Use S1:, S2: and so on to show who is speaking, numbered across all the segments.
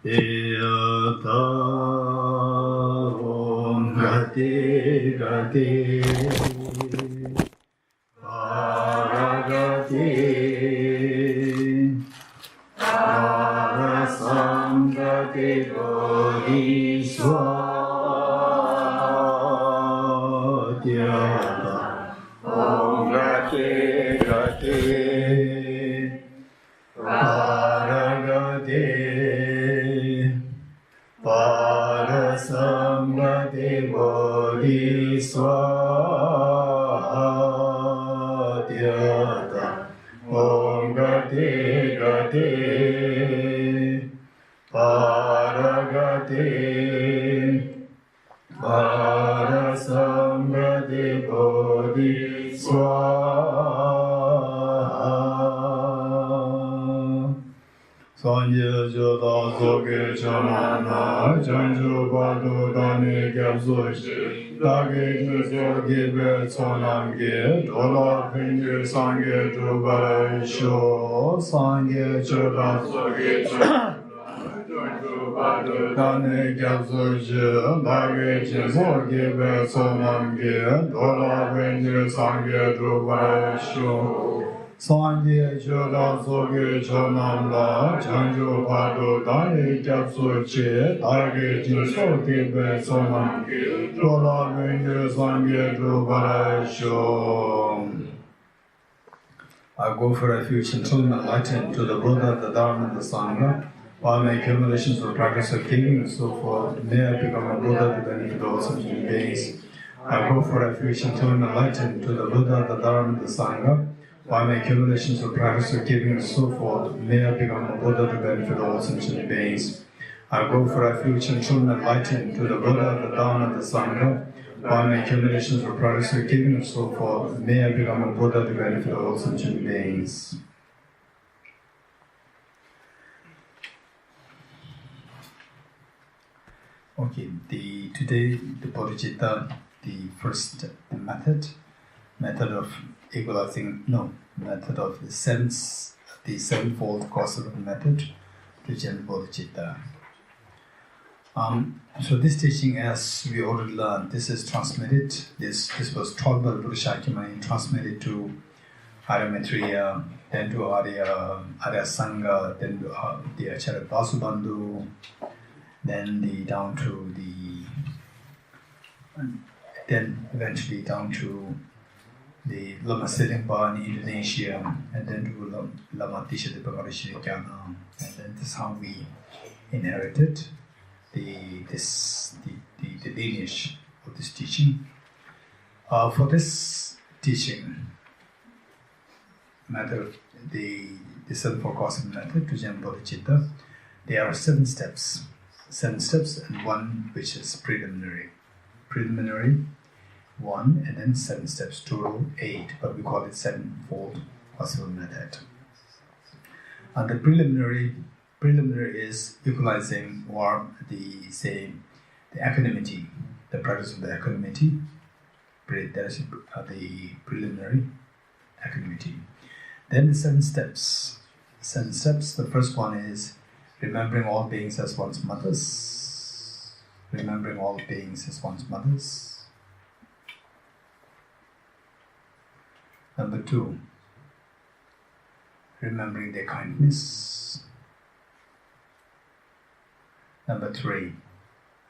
S1: Yata Om Gati Gati Paragati Parasangati Bodhiswatyata Om Gati Gati Paragati Parasamgati Bodhiswatyata Om Gati Gati Paragati Parasamgati Bodhiswatyata Sanje Joda Soke Chamana Janju Badu Dani Gyabsushi Dagi Juso Gibe Tsonamge Dola Pinju Sangye Drubaisho Sangye Joda Soke Chamana Janju Badu Dani Gyabsushi Dagi Juso Gibe Tsonamge Dola Pinju Sangye Drubaisho Sangye Joda Soge Chonamla Chanju Padu Dani Gyapsu Che Dagi Jinso Gibe Sonamge Dola Venye Sangye Drubarasho. I go for refuge until enlightened to the Buddha, the Dharma, and the Sangha. While my accumulations of practice of keeping and so forth, may I become a Buddha to benefit all sentient beings. I go for refuge until enlightened to the Buddha, the Dharma, and the Sangha. By my accumulations of practice of giving and so forth, may I become a Buddha to benefit all sentient beings. I go for refuge and children enlightened to the Buddha, the Dharma, and the Sangha. By my accumulations of practice of giving and so forth, may I become a Buddha to benefit all sentient beings. Okay, today the Bodhicitta, the first method of equalizing, method of the sevenfold causal method to generate bodhicitta. So this teaching, as we already learned, this is transmitted. This was taught by the Buddha Shakyamuni, transmitted to Arya Maitreya, then to Arya Sangha, then to the Acharya Vasubandhu, then eventually down to the Lama Sedingpa in Indonesia, and then to Lama Tisha de Bhagarishirikyana, and then this is how we inherited the lineage of this teaching. For this teaching method, the sevenfold causal method to generate bodhicitta, there are 7 steps, and one which is preliminary, 1, and then 7 steps, total 8, but we call it sevenfold causal method. And the preliminary is equalizing, or the equanimity, the practice of the equanimity. That is the preliminary equanimity. Then the 7 steps. The first one is remembering all beings as one's mothers. Number 2, remembering their kindness. Number 3,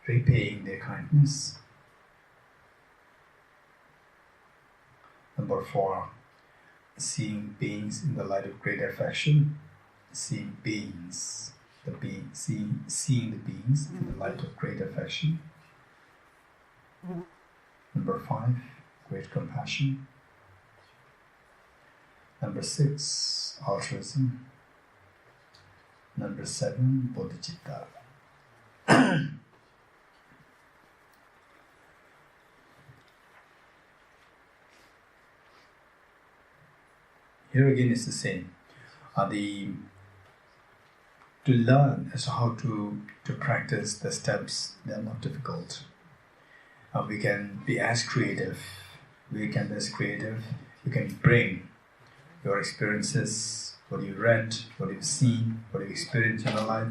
S1: repaying their kindness. Number 4, seeing beings in the light of great affection. Seeing the beings in the light of great affection. Number 5, great compassion. Number 6, altruism. Number 7, bodhicitta. Here again is the same. To learn as to how to practice the steps, they are not difficult. We can be as creative. You can bring your experiences, what you read, what you've seen, what you've experienced in your life,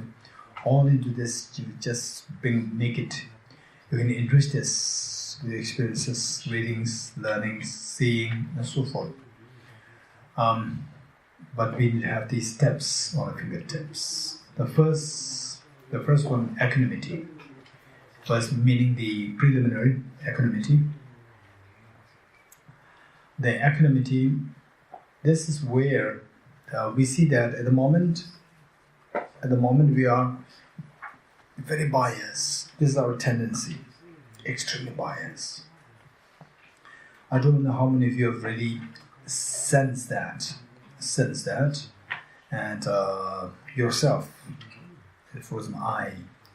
S1: all into this, you just make it, you can enrich this with experiences, readings, learnings, seeing, and so forth. But we need to have these steps on our fingertips. The first one, equanimity. First, meaning the preliminary equanimity. The equanimity, this is where we see that at the moment we are very biased. This is our tendency, extremely biased. I don't know how many of you have really sensed that, and yourself. For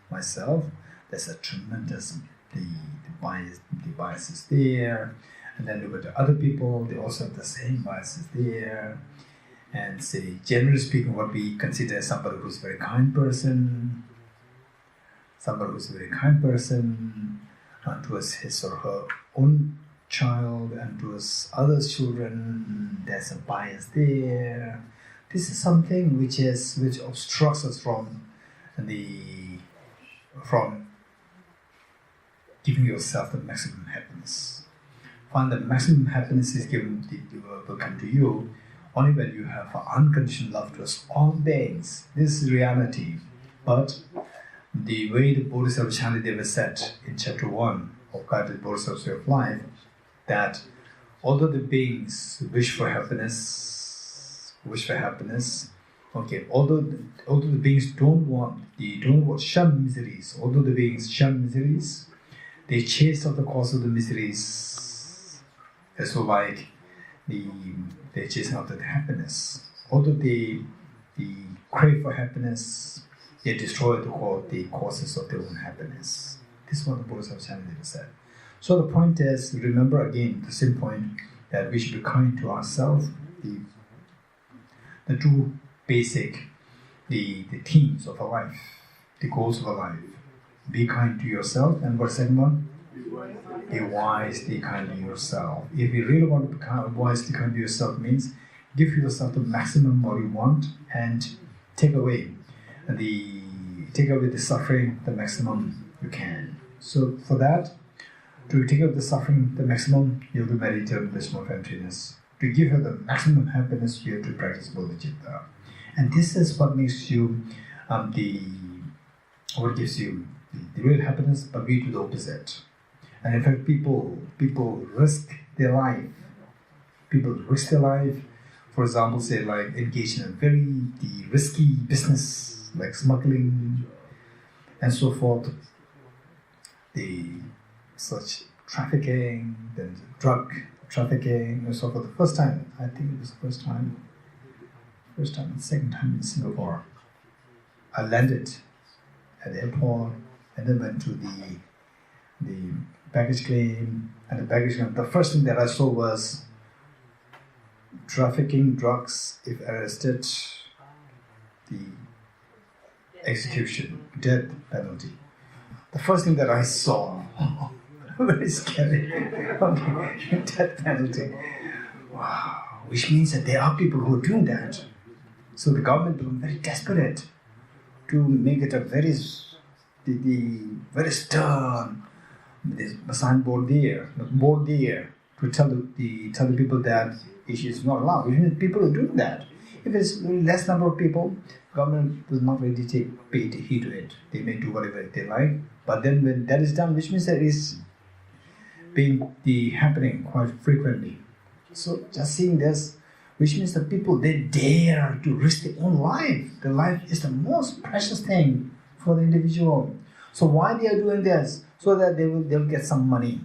S1: myself, there's a tremendous the bias is there, and then look at the other people. They also have the same biases there. And say, generally speaking, what we consider somebody who's a very kind person, towards his or her own child and towards other children, there's a bias there. This is something which obstructs us from giving yourself the maximum happiness. Find the maximum happiness is will come to you only when you have unconditional love towards all beings. This is reality. But the way the Bodhisattva Shantideva said in chapter 1 of Guided Bodhisattva's Way of Life, that although the beings wish for happiness, although the beings don't shun miseries, although the beings shun miseries, they chase after the cause of the miseries. That's so like they chase after the happiness. Although they crave for happiness, they destroy the causes of their own happiness. This is what the Bodhisattva Shantideva said. So the point is, remember again the same point, that we should be kind to ourselves. The two basic, the themes of our life, the goals of our life. Be kind to yourself, and what's the second one? Be wisely kind to yourself. If you really want to be wisely kind to yourself, means give yourself the maximum what you want and take away the suffering the maximum you can. So for that, to take away the suffering the maximum, you have to meditate on wisdom of emptiness. To give her the maximum happiness, you have to practice Bodhicitta. And this is what makes you what gives you the real happiness, but we do the opposite. And in fact, people risk their life. For example, say like engage in a very risky business, like smuggling and so forth. Such trafficking, then drug trafficking and so forth. The first time, I think it was the first time and second time in Singapore. I landed at the airport and then went to the baggage claim, and the baggage claim, the first thing that I saw was trafficking drugs, if arrested, the execution, death penalty. The first thing that I saw, very scary, death penalty. Wow, which means that there are people who are doing that. So the government became very desperate to make it a very stern, there's a signboard there, to tell the people that it is not allowed. Which means people are doing that. If it's less number of people, government will not really pay heed to it. They may do whatever they like. But then when that is done, which means that it's happening quite frequently. So just seeing this, which means that people, they dare to risk their own life. The life is the most precious thing for the individual. So why they are doing this? So that they'll get some money.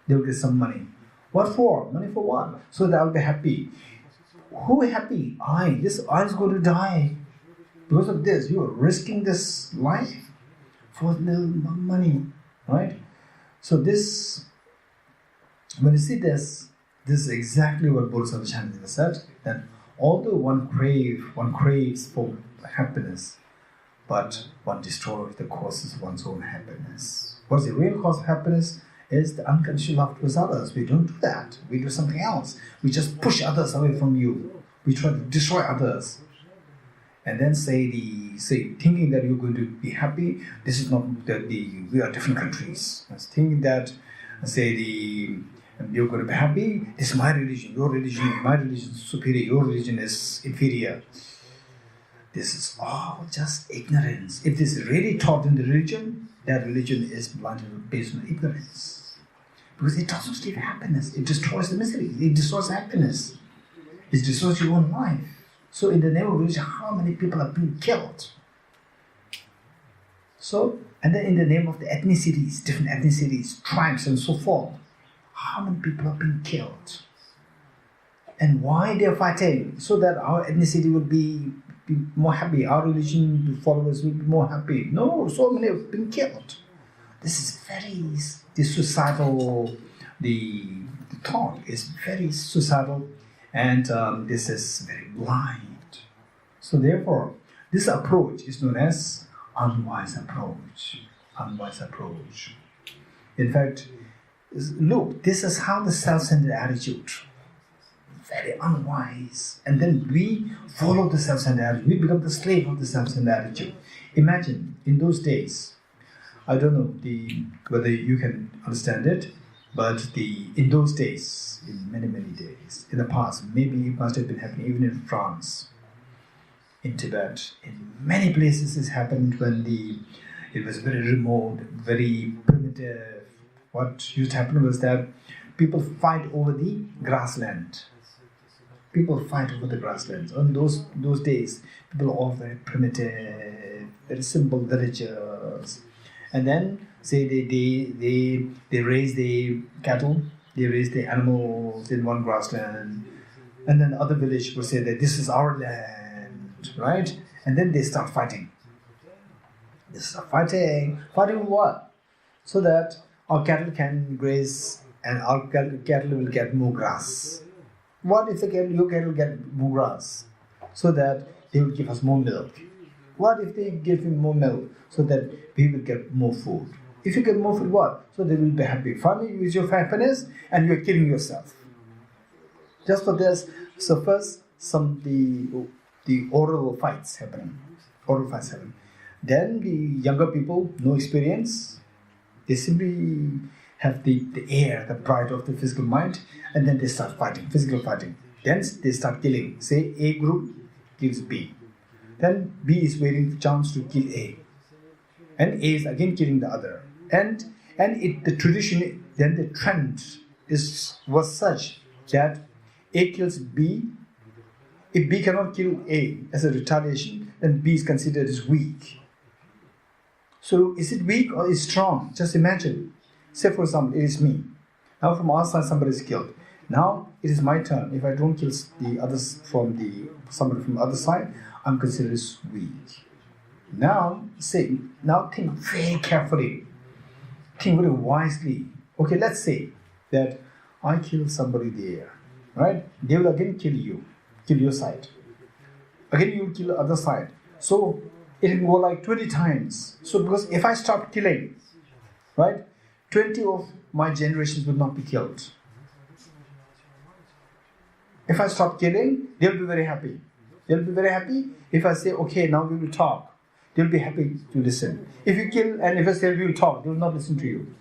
S1: They'll get some money. What for? Money for what? So that I'll be happy. Who is happy? I is going to die. Because of this, you are risking this life for little money. Right? So this, when you see this is exactly what Bodhisattva Shantideva said, that although one craves for happiness, but one destroys the causes of one's own happiness. What's the real cause of happiness? Is the unconditional love towards others. We don't do that. We do something else. We just push others away from you. We try to destroy others.
S2: and then say thinking that you're going to be happy. This is not that we are different countries. Thinking that you're going to be happy. This is my religion. Your religion, my religion is superior. Your religion is inferior. This is all just ignorance. If this is really taught in the religion, that religion is blinded based on ignorance. Because it doesn't give happiness. It destroys the misery. It destroys happiness. It destroys your own life. So in the name of religion, how many people are being killed? So, and then in the name of the ethnicities, different ethnicities, tribes and so forth, how many people are being killed? And why they are fighting? So that our ethnicity will be more happy, our religion followers will be more happy. No, so many have been killed. This is the suicidal, the thought is very suicidal, and this is very blind. So therefore, this approach is known as unwise approach. Unwise approach. In fact, look, this is how the self-centered attitude, very unwise. And then we follow the self-centered attitude. We become the slave of the self-centered attitude. Imagine, in those days, I don't know whether you can understand it, but in those days, in many, many days, in the past, maybe it must have been happening even in France, in Tibet, in many places this happened when it was very remote, very primitive. What used to happen was that people fight over the grassland. People fight over the grasslands. On those days, people are all very primitive, very simple villagers. And then, say they raise the cattle, they raise the animals in one grassland, and then the other village will say that this is our land, right? And then they start fighting. They start fighting. Fighting what? So that our cattle can graze and our cattle will get more grass. What if your cattle get more grass? So that they will give us more milk. What if they give him more milk? So that we will get more food. If you get more food, what? So they will be happy. Finally, you use your happiness and you are killing yourself. Just for this, so first the oral fights happen. Oral fights happen. Then the younger people, no experience, they simply have the air, the pride of the physical mind, and then they start fighting, physical fighting. Then they start killing. Say A group kills B. Then B is waiting for chance to kill A. And A is again killing the other. And the tradition, then the trend was such that A kills B. If B cannot kill A as a retaliation, then B is considered as weak. So is it weak or is it strong? Just imagine. Say for example, it is me. Now from our side somebody is killed. Now it is my turn. If I don't kill the others somebody from the other side, I'm considered as weak. Now think very carefully. Think very wisely. Okay, let's say that I kill somebody there, right? They will again kill you, kill your side. Again you will kill the other side. So it will go like 20 times. So because if I stop killing, right, 20 of my generations will not be killed. If I stop killing, they'll be very happy. They'll be very happy if I say, okay, now we will talk. They'll be happy to listen. If you kill and if I say we will talk, they will not listen to you.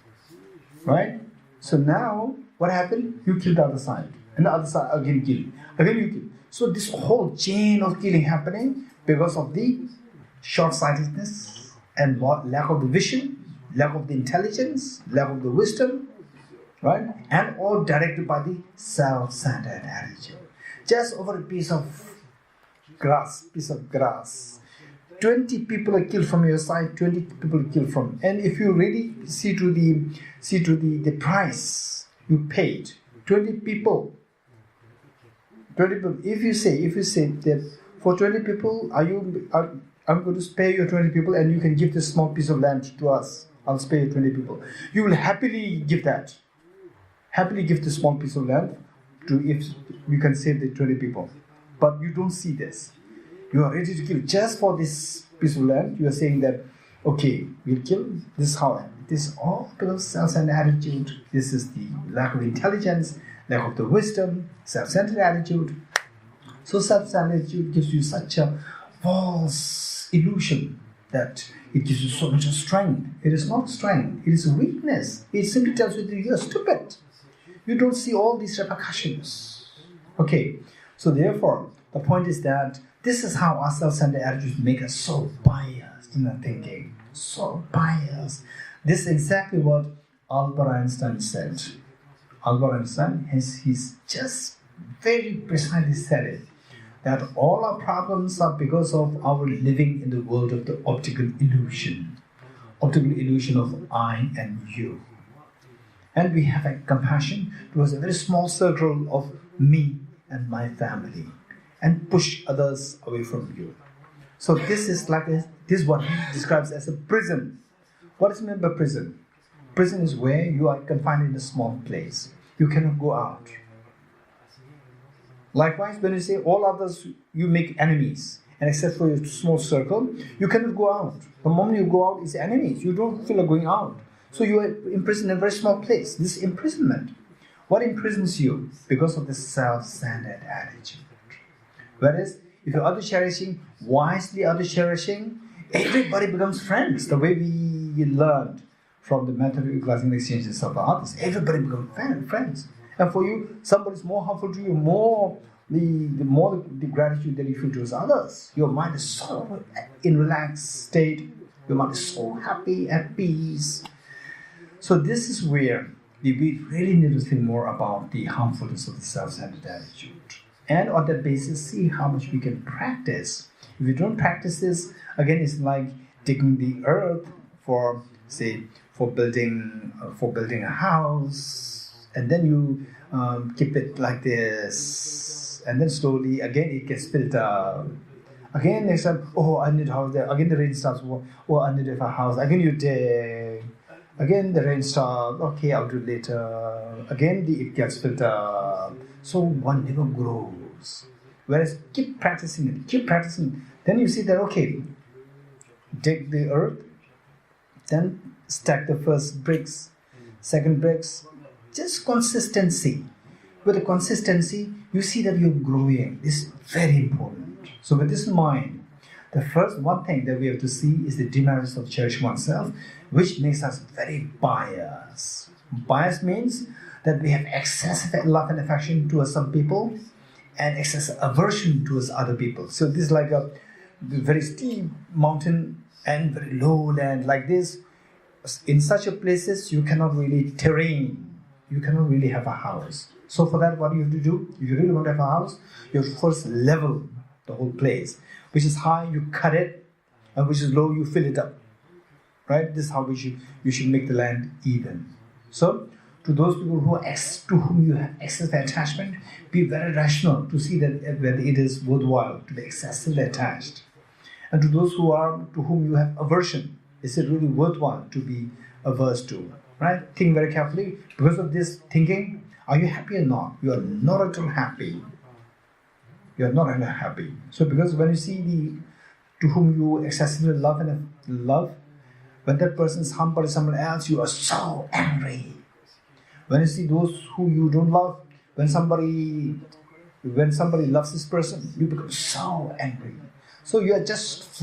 S2: Right? So now, what happened? You kill the other side. And the other side again kill. Again you kill. So this whole chain of killing happening because of the short-sightedness and lack of the vision, lack of the intelligence, lack of the wisdom, right? And all directed by the self-centered attitude. Just over a piece of grass. 20 people are killed from your side, 20 people are killed from. And if you really see to the price you paid, 20 people. If you say that for 20 people, I'm going to spare you 20 people and you can give this small piece of land to us. I'll spare you 20 people. You will happily give that. Happily give this small piece of land if you can save the 20 people. But you don't see this. You are ready to kill just for this piece of land. You are saying that, okay, we'll kill. This is how. This is all because self-centered attitude. This is the lack of intelligence, lack of the wisdom, self-centered attitude. So self-centered attitude gives you such a false illusion that it gives you so much of strength. It is not strength, it is weakness. It simply tells you that you are stupid. You don't see all these repercussions. Okay, so therefore, the point is that this is how our self-centered attitudes make us so biased in our thinking. So biased. This is exactly what Albert Einstein said. Albert Einstein, he's just very precisely said it, that all our problems are because of our living in the world of the optical illusion of I and you. And we have a compassion towards a very small circle of me and my family, and push others away from you. So this is what he describes as a prison. What is meant by prison? Prison is where you are confined in a small place. You cannot go out. Likewise, when you say all others, you make enemies, and except for your small circle, you cannot go out. The moment you go out, it's enemies. You don't feel like going out. So you are imprisoned in a very small place. This imprisonment. What imprisons you? Because of the self-centered attitude. Whereas, if you're other cherishing, wisely other cherishing, everybody becomes friends. The way we learned from the method of equalizing exchanges of others, everybody becomes friends. And for you, somebody is more harmful to you, the more the gratitude that you feel towards others. Your mind is so in relaxed state. Your mind is so happy, at peace. So this is where we really need to think more about the harmfulness of the self-centered attitude. And on that basis, see how much we can practice. If you don't practice this, again, it's like digging the earth for building a house, and then you keep it like this, and then slowly again it gets built up. Again next time, oh, I need a house there. Again the rain starts. Oh, I need a house. Again you dig. Again the rain starts. Okay, I'll do it later. Again it gets built up. So one never grows. Whereas keep practicing it. Then you see that, okay, dig the earth, then stack the first bricks, second bricks, just consistency. With the consistency, you see that you're growing. This is very important. So with this in mind, the first one thing that we have to see is the demerits of cherishing oneself, which makes us very biased. Bias means that we have excessive love and affection towards some people and excessive aversion towards other people. So this is like a very steep mountain and very low land like this. In such a places, you cannot really you cannot really have a house. So for that, what you have to do, if you really want to have a house, you have to first level the whole place. Which is high, you cut it, and which is low, you fill it up. Right? This is how you should make the land even. So, to those people to whom you have excessive attachment, be very rational to see that whether it is worthwhile to be excessively attached. And to those to whom you have aversion, is it really worthwhile to be averse to? Right? Think very carefully. Because of this thinking, are you happy or not? You are not at all happy. You are not at all happy. So because when you see to whom you excessively love, when that person is harmed by someone else, you are so angry. When you see those who you don't love, when somebody loves this person, you become so angry. So you are just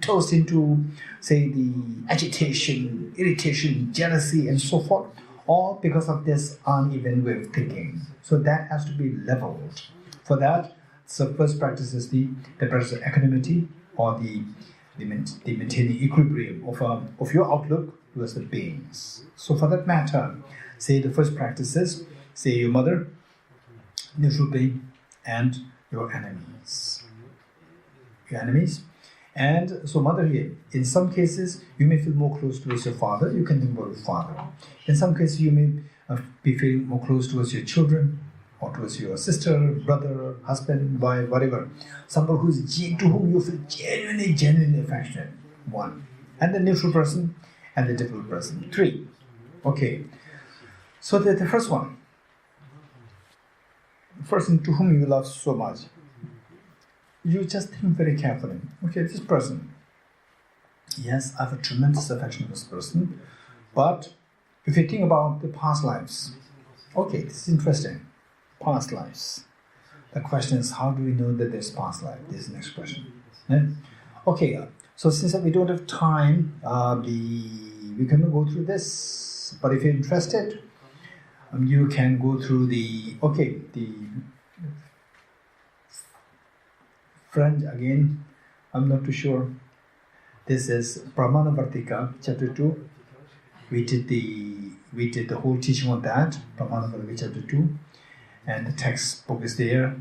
S2: tossed into, say, the agitation, irritation, jealousy, and so forth, all because of this uneven way of thinking. So that has to be leveled. For that, the first practice is the practice of equanimity, or the maintaining equilibrium of your outlook towards the beings. So for that matter, say the first practice is, say, your mother, neutral being, and your enemies. And so mother here, in some cases you may feel more close towards your father, you can think about your father. In some cases you may be feeling more close towards your children, or towards your sister, brother, husband, wife, whatever. Somebody to whom you feel genuinely affectionate. 1. And the neutral person and the difficult person. 3. Okay. So the first one. The person to whom you love so much. You just think very carefully. Okay, this person. Yes, I have a tremendous affection for this person. But if you think about the past lives, okay, this is interesting. Past lives. The question is, how do we know that there's past life? This is the next question. Yeah? Okay, so since we don't have time, we cannot go through this. But if you're interested, you can go through the French again. I'm not too sure. This is Pramanavartika, chapter 2. We did the whole teaching on that, Pramanavartika, chapter 2. And the textbook is there,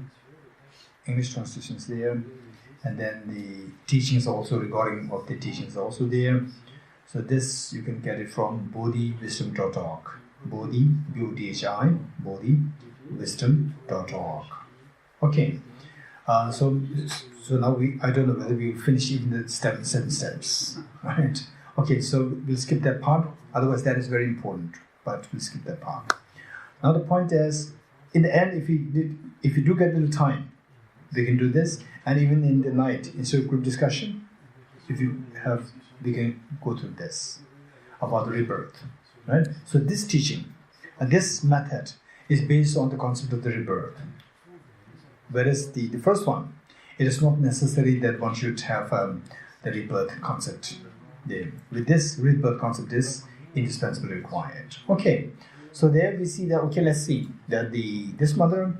S2: English translation is there. And then the teachings also regarding of the teachings also there. So this you can get it from bodhiwisdom.org. Bodhi, B-O-D-H-I, bodhiwisdom.org. Okay. So now I don't know whether we finish even the 7 steps, right? Okay, so we'll skip that part. Otherwise, that is very important, but we'll skip that part. Now the point is, in the end, if you do get a little time, we can do this, and even in the night, instead of group discussion, if you have, we can go through this about the rebirth, right? So this teaching, and this method is based on the concept of the rebirth. Whereas the first one, it is not necessary that one should have the rebirth concept. With this, rebirth concept is indispensably required. Okay, so there we see that. Okay, let's see that this mother.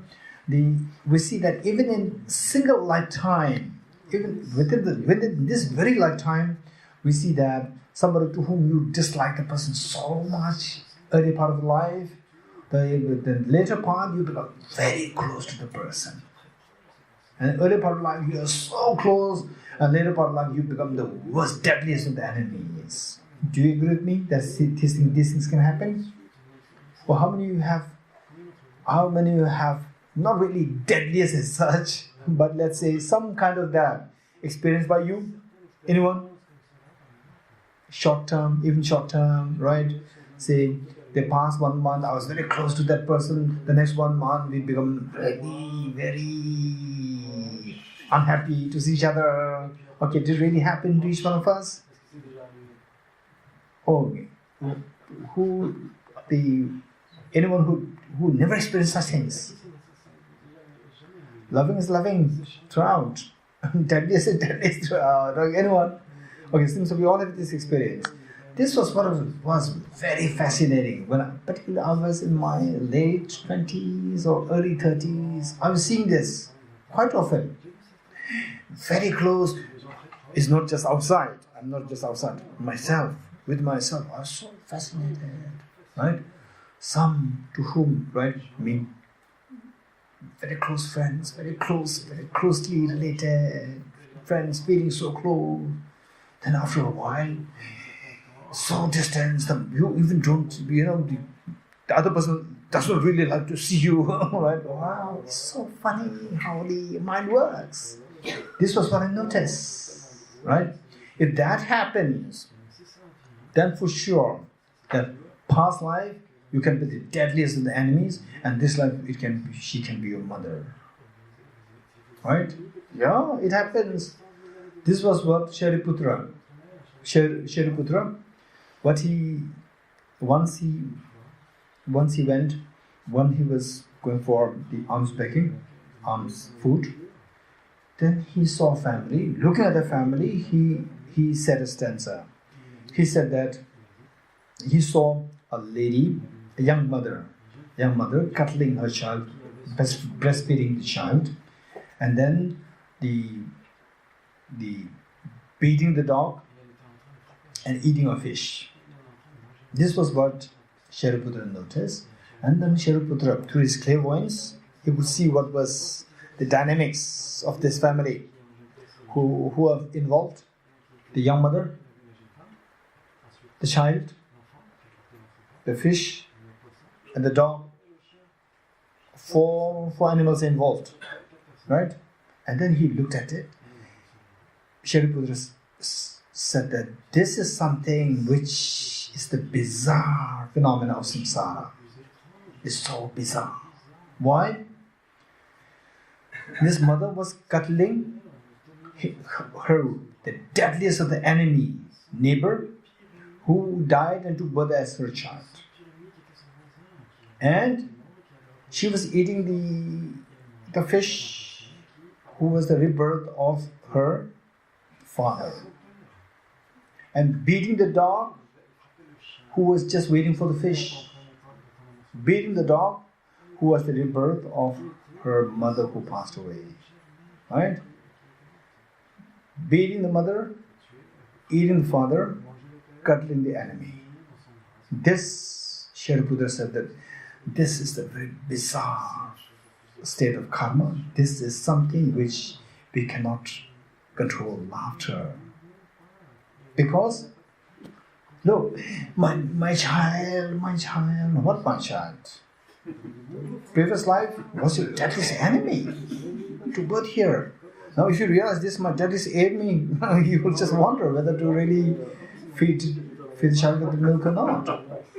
S2: We see that even in single lifetime, even within this very lifetime, we see that somebody to whom you dislike the person so much early part of life, the later part you become very close to the person. And early part of life you are so close, and later part of life you become the worst, deadliest of the enemies. Do you agree with me that these things can happen? Or how many you have not really deadliest as such, but let's say some kind of that experienced by you? Anyone? Short term, right? Say they pass 1 month, I was very close to that person. The next 1 month we become very, very unhappy to see each other. Okay, did it really happen to each one of us? Okay. Anyone who never experienced such things? Loving is loving throughout. Deadliest is deadliest throughout. Anyone? Okay, so we all have this experience. This was what was very fascinating. Particularly I was in my late 20s or early 30s, I was seeing this quite often. Very close. It's not just outside. I'm not just outside. With myself, I was so fascinated. Right? Some to whom, right, very close friends, very closely related friends, feeling so close. Then after a while, so distant, you even don't, the other person doesn't really like to see you. Right? Wow, it's so funny how the mind works. This was what I noticed. Right? If that happens, then for sure, that past life, you can be the deadliest of the enemies, and this life, she can be your mother. Right? Yeah, it happens. This was what Shariputra, what once he went, when he was going for the alms food, then he saw a family. Looking at the family, he said a stanza. He said that he saw a lady, a young mother cuddling her child, breastfeeding the child, and then the beating the dog and eating a fish. This was what Shariputra noticed, and then Shariputra, through his clairvoyance, he would see what was the dynamics of this family, who are involved: the young mother, the child, the fish, and the dog. Four animals involved, right? And then he looked at it. Shariputra said that this is something which is the bizarre phenomenon of samsara. It's so bizarre. Why? This mother was cuddling the deadliest of the enemy neighbor, who died and took birth as her child. And she was eating the fish, who was the rebirth of her father. And beating the dog who was just waiting for the fish. Beating the dog who was the rebirth of her mother who passed away. Right? Beating the mother, eating the father, cuddling the enemy. This, Shariputra said that this is the very bizarre state of karma. This is something which we cannot control, laughter. Because, look, my child, what my child? Previous life was your daddy's enemy to birth here. Now if you realize this, my daddy's enemy, you will just wonder whether to really feed the child with the milk or not.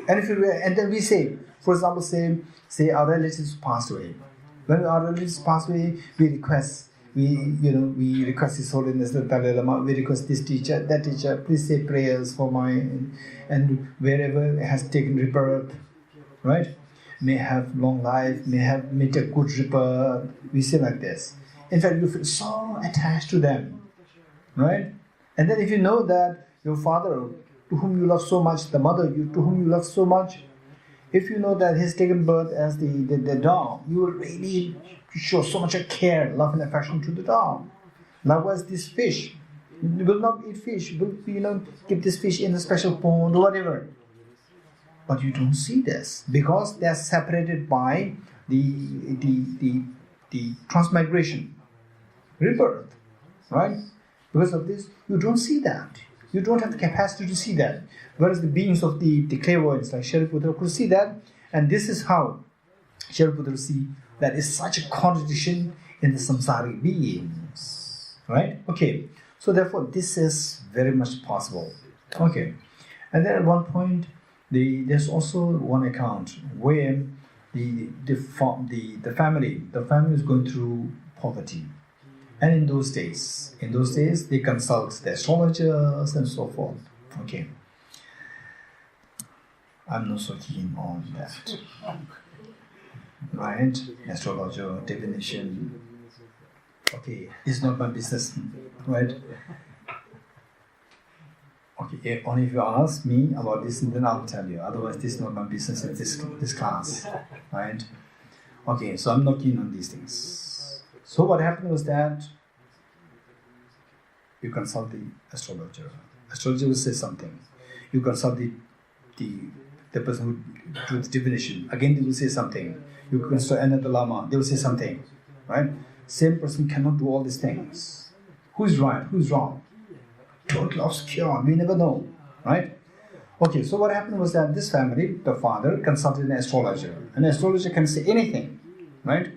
S2: And if and then we say, for example, say our relatives passed away. When our relatives pass away, we request His Holiness the Dalai Lama, we request this teacher, that teacher, please say prayers for and wherever it has taken rebirth, right? May have long life, may take good rebirth. We say like this. In fact, you feel so attached to them, right? And then if you know that your father, to whom you love so much, the mother, to whom you love so much, if you know that he's taken birth as the dog, you will really show so much care, love and affection to the dog. Likewise, this fish, you will not eat fish, you will keep this fish in a special pond or whatever. But you don't see this because they are separated by the transmigration, rebirth, right? Because of this, you don't see that. You don't have the capacity to see that. Whereas the beings of the clairvoyants like Shariputra could see that, and this is how Shariputra see that is such a contradiction in the samsaric beings, right? Okay, so therefore this is very much possible. Okay, and then at one point, there's also one account where the family is going through poverty. And in those days, they consult the astrologers and so forth. Okay. I'm not so keen on that. Right? Astrologer, divination. Okay, it's not my business. Right? Okay, only if you ask me about this, then I'll tell you. Otherwise, this is not my business in this class. Right? Okay, so I'm not keen on these things. So what happened was that you consult the astrologer. Astrologer will say something. You consult the person who do the divination. Again, they will say something. You consult another lama. They will say something. Right? Same person cannot do all these things. Who's right? Who's wrong? Totally obscure. We never know. Right? Okay, so what happened was that this family, the father, consulted an astrologer. An astrologer can say anything. Right?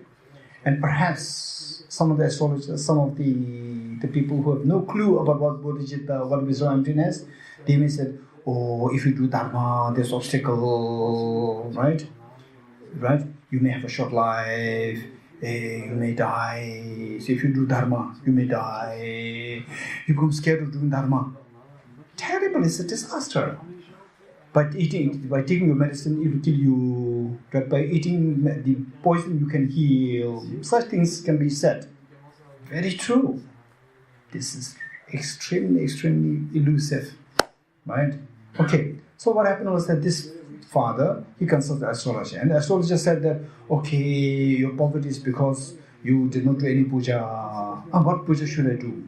S2: And perhaps some of the astrologers, some of the people who have no clue about what Bodhicitta, what wisdom is, they may say, oh, if you do dharma, there's obstacle, right? Right? You may have a short life, you may die. So if you do dharma, you may die. You become scared of doing dharma. Terrible, it's a disaster. By taking your medicine, it will kill you. But by eating the poison, you can heal. Such things can be said. Very true. This is extremely, extremely elusive. Right? Okay. So what happened was that this father, he consulted the astrologer. And the astrologer said that, okay, your poverty is because you did not do any puja. What puja should I do?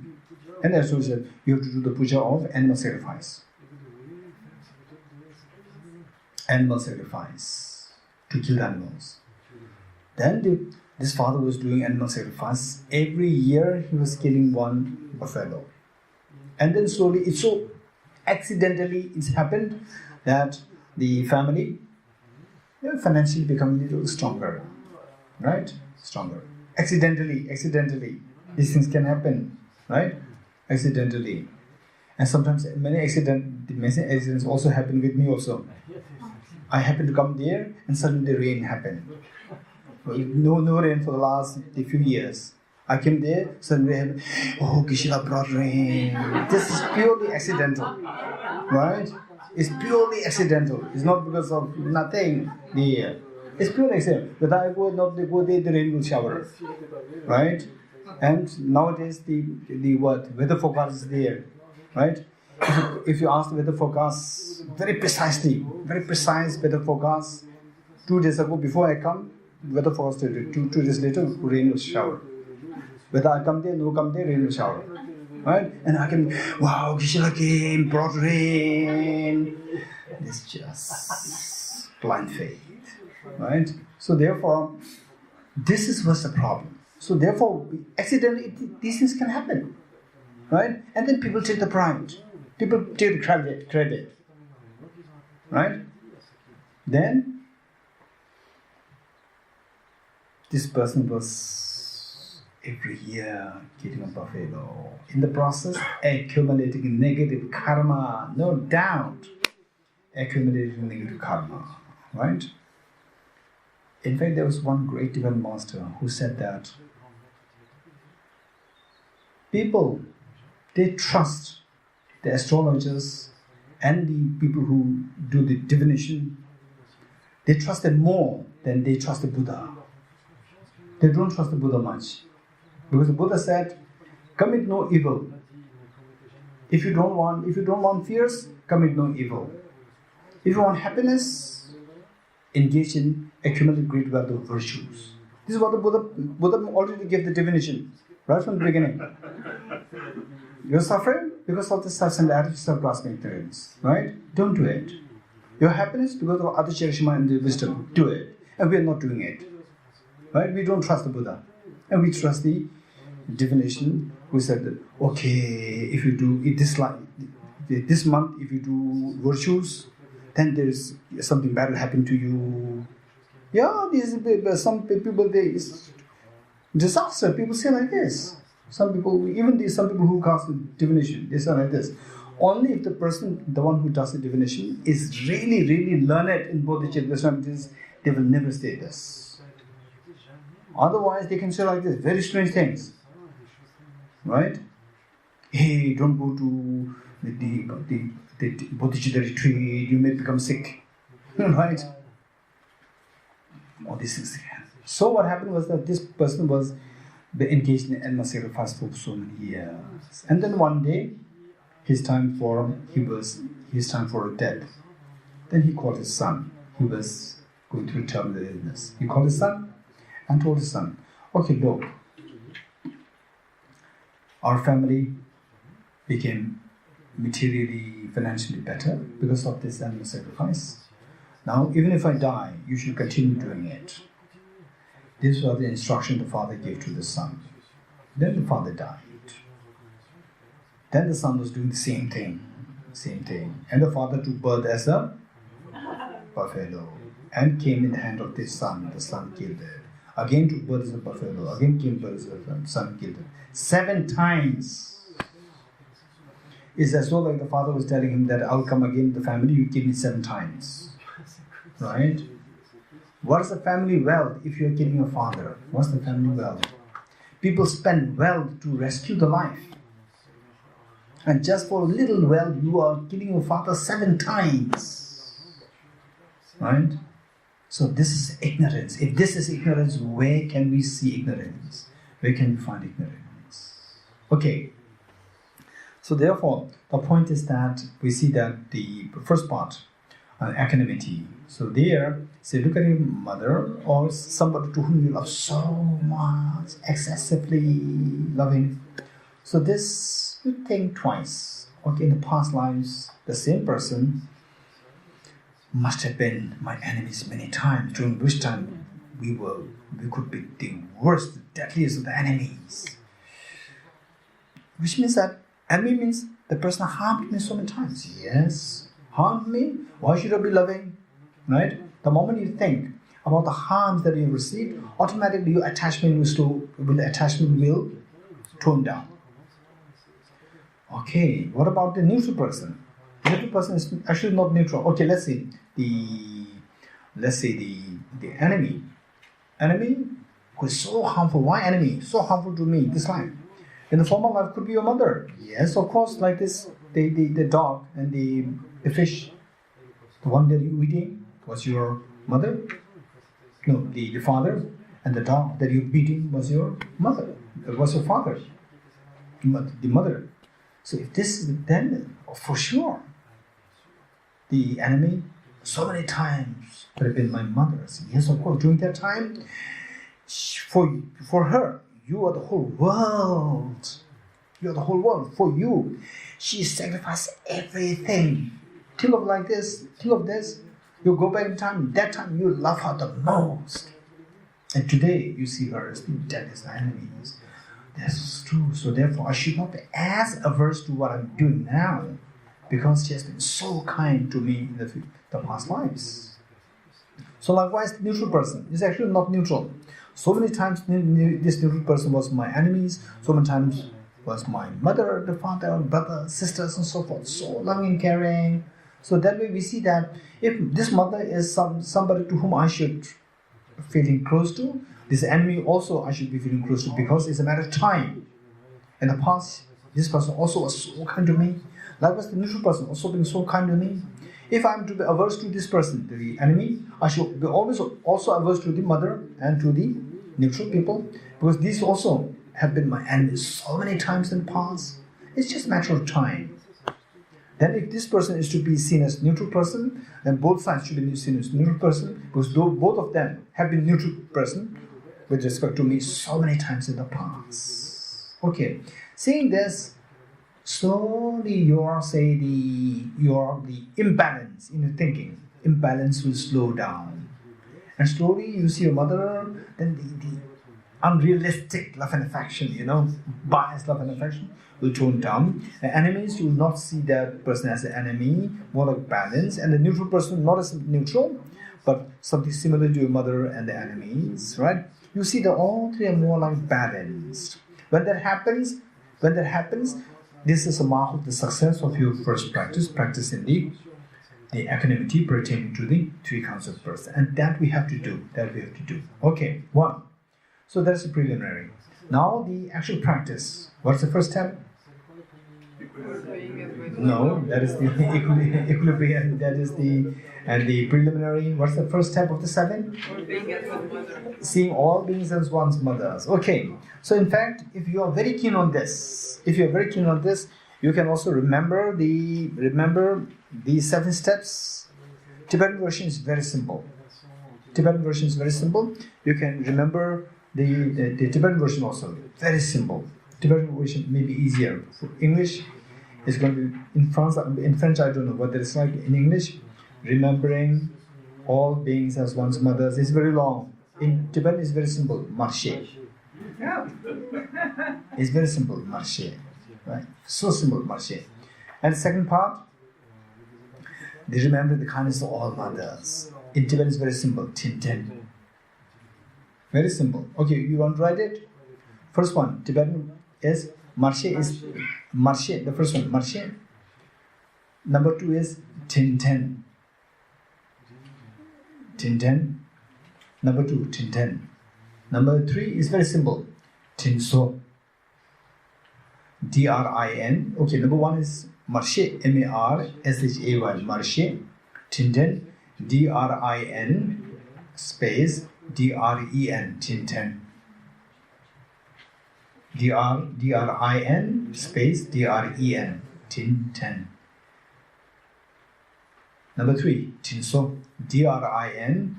S2: And the astrologer said, you have to do the puja of animal sacrifice. Animal sacrifice to kill animals. Then this father was doing animal sacrifice. Every year he was killing one buffalo. And then slowly, it's so accidentally it's happened that the family financially become a little stronger. Right? Stronger. Accidentally. These things can happen. Right? Accidentally. And sometimes many accidents also happen with me also. I happened to come there and suddenly the rain happened. No rain for the last few years. I came there, suddenly happened. Oh, Gueshe brought rain. This is purely accidental. Right? It's purely accidental. It's not because of nothing there. It's purely accidental. Whether I go or not go there, the rain will shower. Right? And nowadays the weather forecast is there, right? If you ask the weather forecast very precise weather forecast, 2 days ago before I come, weather forecast two days later, rain will shower. Whether I come there, no come there, rain will shower. Right? And I can, wow, Gueshe came, brought rain. It's just blind faith. Right? So therefore, this was the problem. So therefore, accidentally, these things can happen. Right? And then people take the pride. People take the credit. Right? Then, this person was every year getting a buffalo. In the process, accumulating negative karma, no doubt. Accumulating negative karma. Right? In fact, there was one great divine master who said that people, they trust the astrologers and the people who do the divination. They trust them more than they trust the Buddha. They don't trust the Buddha much. Because the Buddha said, commit no evil. If you don't want fears, commit no evil. If you want happiness, engage in accumulate great wealth of virtues. This is what the Buddha already gave the definition right from the beginning. You're suffering because of the self-centered attitude of grasping ignorance, right? Don't do it. Your happiness because of Adicharishma and the wisdom. Do it. And we are not doing it. Right? We don't trust the Buddha. And we trust the divination who said that, okay, if you do it this month, if you do virtues, then there is something bad will happen to you. Yeah, some people, it's disaster. People say like this. Some people who cast the divination, they say like this. Only if the one who does the divination, is really, really learned in Bodhicittas, they will never say this. Otherwise, they can say like this, very strange things. Right? Hey, don't go to the Bodhicitta retreat, you may become sick. Right? All these things. So what happened was that this person was engaged in animal sacrifice for so many years. And then one day, his time for death. Then he called his son. He was going through terminal illness. He called his son and told his son, okay, look, our family became materially, financially better because of this animal sacrifice. Now, even if I die, you should continue doing it. This was the instruction the father gave to the son. Then the father died. Then the son was doing the same thing. And the father took birth as a buffalo and came in the hand of this son. The son killed it. Again took birth as a buffalo. Again came birth as a son killed it. 7 times. It's as though like the father was telling him that I'll come again in the family, you kill me 7 times. Right? What is the family wealth if you are killing your father? What's the family wealth? People spend wealth to rescue the life. And just for a little wealth, you are killing your father 7 times. Right? So this is ignorance. If this is ignorance, where can we see ignorance? Where can we find ignorance? Okay. So therefore, the point is that we see that the first part, equanimity. So there, say, look at your mother or somebody to whom you love so much, excessively loving. So this, you think twice. Okay, in the past lives, the same person must have been my enemies many times, during which time we could be the worst, the deadliest of the enemies. Which means that enemy means the person harmed me so many times. Yes, harmed me. Why should I be loving? Right? The moment you think about the harms that you receive, automatically your attachment will tone down. Okay, what about the neutral person? The neutral person is actually not neutral. Okay, let's say the enemy. Enemy who is so harmful. Why enemy? So harmful to me this life. In the former life could be your mother. Yes, of course, like this, the dog and the fish. The one that you eating was your mother. No, the father. And the dog that you're beating was your mother. was your father, the mother. So if this, then for sure, the enemy so many times could have been my mother. So yes, of course, during that time, for her, you are the whole world. You are the whole world. For you, she sacrificed everything. Think of like this. Think of this. You go back in time. That time you love her the most. And today you see her as being dead as enemies. That's true. So therefore, I should not be as averse to what I'm doing now, because she has been so kind to me in the past lives. So likewise, the neutral person is actually not neutral. So many times this neutral person was my enemies. So many times was my mother, the father, brother, sisters, and so forth. So loving and caring. So that way we see that if this mother is somebody to whom I should feeling close to, this enemy also I should be feeling close to, because it's a matter of time. In the past, this person also was so kind to me. Likewise, the neutral person also been so kind to me. If I'm to be averse to this person, the enemy, I should be always also averse to the mother and to the neutral people, because these also have been my enemies so many times in the past. It's just a matter of time. Then if this person is to be seen as neutral person, then both sides should be seen as neutral person, because both of them have been neutral person with respect to me so many times in the past. Okay, seeing this, slowly the imbalance in your thinking, imbalance will slow down. And slowly you see your mother, then the unrealistic love and affection, biased love and affection will tone down. The enemies, you will not see that person as an enemy, more like balance, and the neutral person not as neutral, but something similar to your mother and the enemies, right? You see that all three are more like balanced. When that happens, this is a mark of the success of your first practice in the equanimity pertaining to the three kinds of birth. And that we have to do. Okay, 1. So that's the preliminary. Now the actual practice. What's the first step? No, that is the equilibrium. That is the preliminary. What's the first step of the 7? Seeing all beings as one's mothers. Okay. So in fact, if you are very keen on this, you can also remember the 7 steps. Tibetan version is very simple. You can remember the Tibetan version also. Very simple. Tibetan version may be easier. For English, it's going to be in French. I don't know what that is like in English. Remembering all beings as one's mothers is very long. In Tibetan, it's very simple. Marche. It's very simple. Marche. Right? So simple. Marche. And the second part, they remember the kindness of all mothers. In Tibetan, it's very simple. Tinten. Very simple. Okay, you want to write it? First one, Tibetan is Marche is Marche. The first one, Marche. Number 2 is Tinten. Number 2, Tinten. Number 3 is very simple. Tinso. D-R-I-N. Okay, number 1 is Marche. M-A-R-S-H-A-Y. Marche. Tinten. D-R-I-N space D-R-E-N. Tinten. D-R-I-N space D-R-E-N. Tinten. Number 3, Tinso. D-R-I-N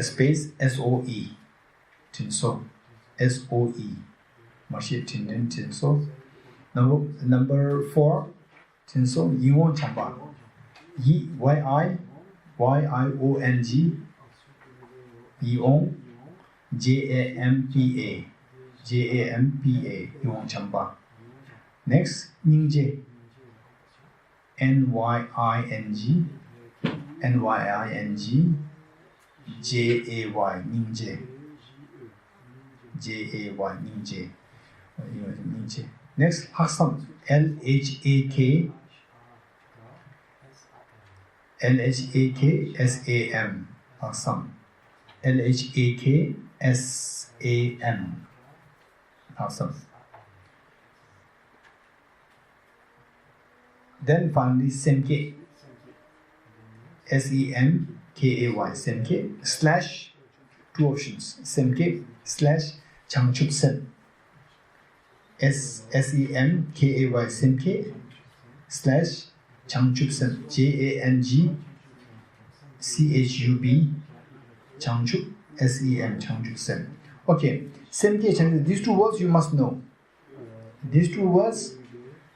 S2: space S-O-E. Tinso. S-O-E. Marche, Tinten, Tinso. Number 4, Tinso. Yong Chamba. Y-I-Y-I-O-N-G. Yong. J-A-M-P-A. J-A-M-P-A. Yong Chamba. Next, Ningje. N-Y-I-N-G. N-Y-I-N-G. J-A-Y. Ningje. J-A-Y. Ningje. Next, Haksam. L-H-A-K. L-H-A-K-S-A-M. Haksam. L-H-A-K-S-A-M. Haksam. Then finally, Semke. S-E-M-K-A-Y. Semke / 2 options. Semke / Changchup Sen. SEMKAY Semke / Changchup Sen. JANGCHUB Changchup SEM Changchup Sen. Okay, Semke Changchup. These two words you must know. These two words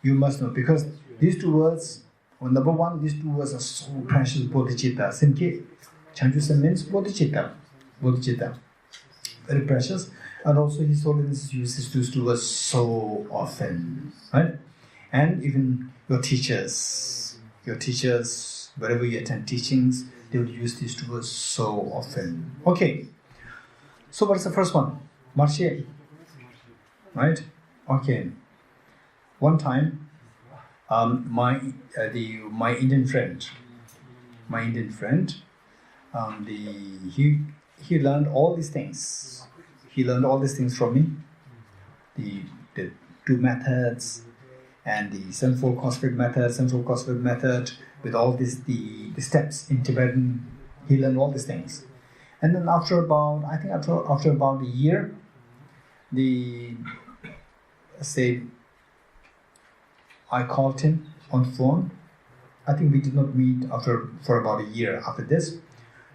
S2: you must know, because these two words, well, number one, these two words are so precious. Bodhicitta. Semke Changchup Sen means Bodhicitta. Bodhicitta. Very precious. And also His Holiness uses these two words so often, right? And even your teachers, wherever you attend teachings, they would use these two words so often. Okay. So what's the first one? Marche. Right? Okay. One time, my Indian friend, he learned all these things. He learned all these things from me. The two methods and the Saint Cosme method with all this the steps in Tibetan. He learned all these things. And then after about a year, I called him on phone. I think we did not meet for about a year after this.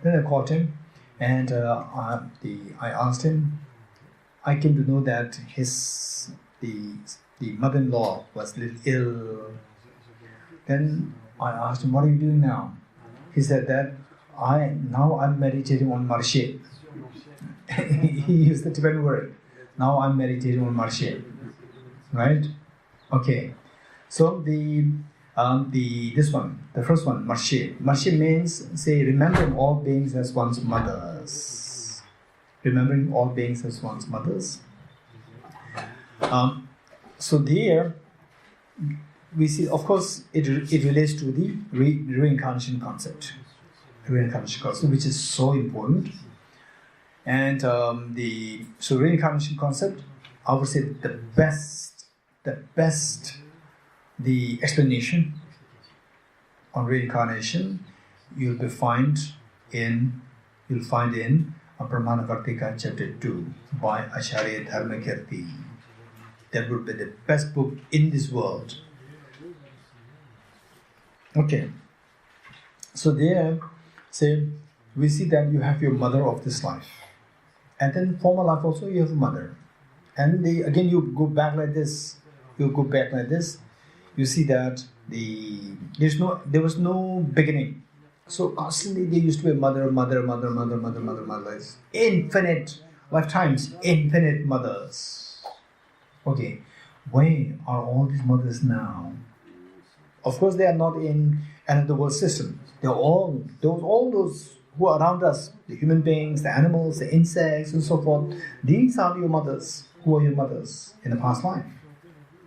S2: Then I called him, and I asked him. I came to know that the mother-in-law was a little ill. Then I asked him, "What are you doing now?" He said that I'm meditating on Marche. He used the Tibetan word. Now I'm meditating on Marche. Right? Okay. So the first one, Marche. Marche means, remembering all beings as one's mothers. Remembering all beings as one's mothers. So there, we see, of course, it relates to the reincarnation concept. Which is so important. And so reincarnation concept, I would say the explanation on reincarnation you'll find in Brahmanavartika chapter 2 by Acharya Dharmakirti. That would be the best book in this world. Okay. So there, we see that you have your mother of this life. And then former life also you have a mother. And again you go back like this. You see that there was no beginning. So constantly there used to be a mother, like infinite lifetimes, infinite mothers. Okay, where are all these mothers now? Of course, they are not in another world system. They're all those who are around us, the human beings, the animals, the insects, and so forth. These are your mothers. Who are your mothers in the past life?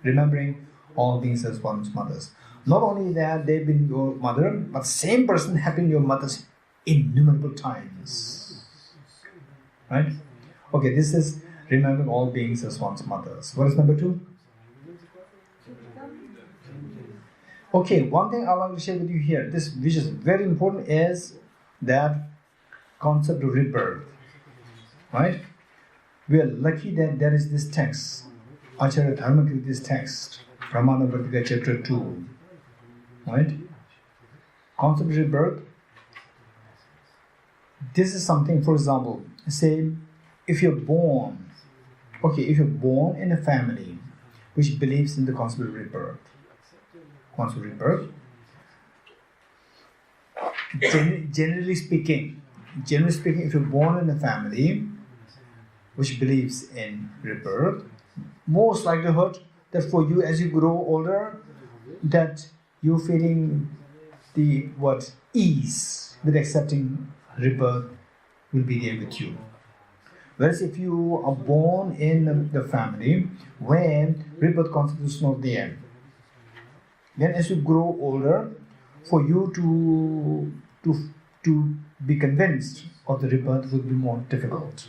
S2: Remembering all beings as one's mothers. Not only that they've been your mother, but same person have been your mothers innumerable times. Right? Okay, this is remembering all beings as one's mothers. What is number 2? Okay, one thing I'd like to share with you here, this which is very important, is that concept of rebirth. Right? We are lucky that there is this text, Acharya Dharmakirti's text, Brahmanavartika chapter 2. Right? Concept of rebirth. This is something, for example, say if you're born in a family which believes in the concept of rebirth. Generally speaking, if you're born in a family which believes in rebirth, most likelihood that for you as you grow older, that you're feeling the ease with accepting rebirth will be there with you. Whereas if you are born in the family where rebirth concept is not there, then as you grow older, for you to be convinced of the rebirth will be more difficult.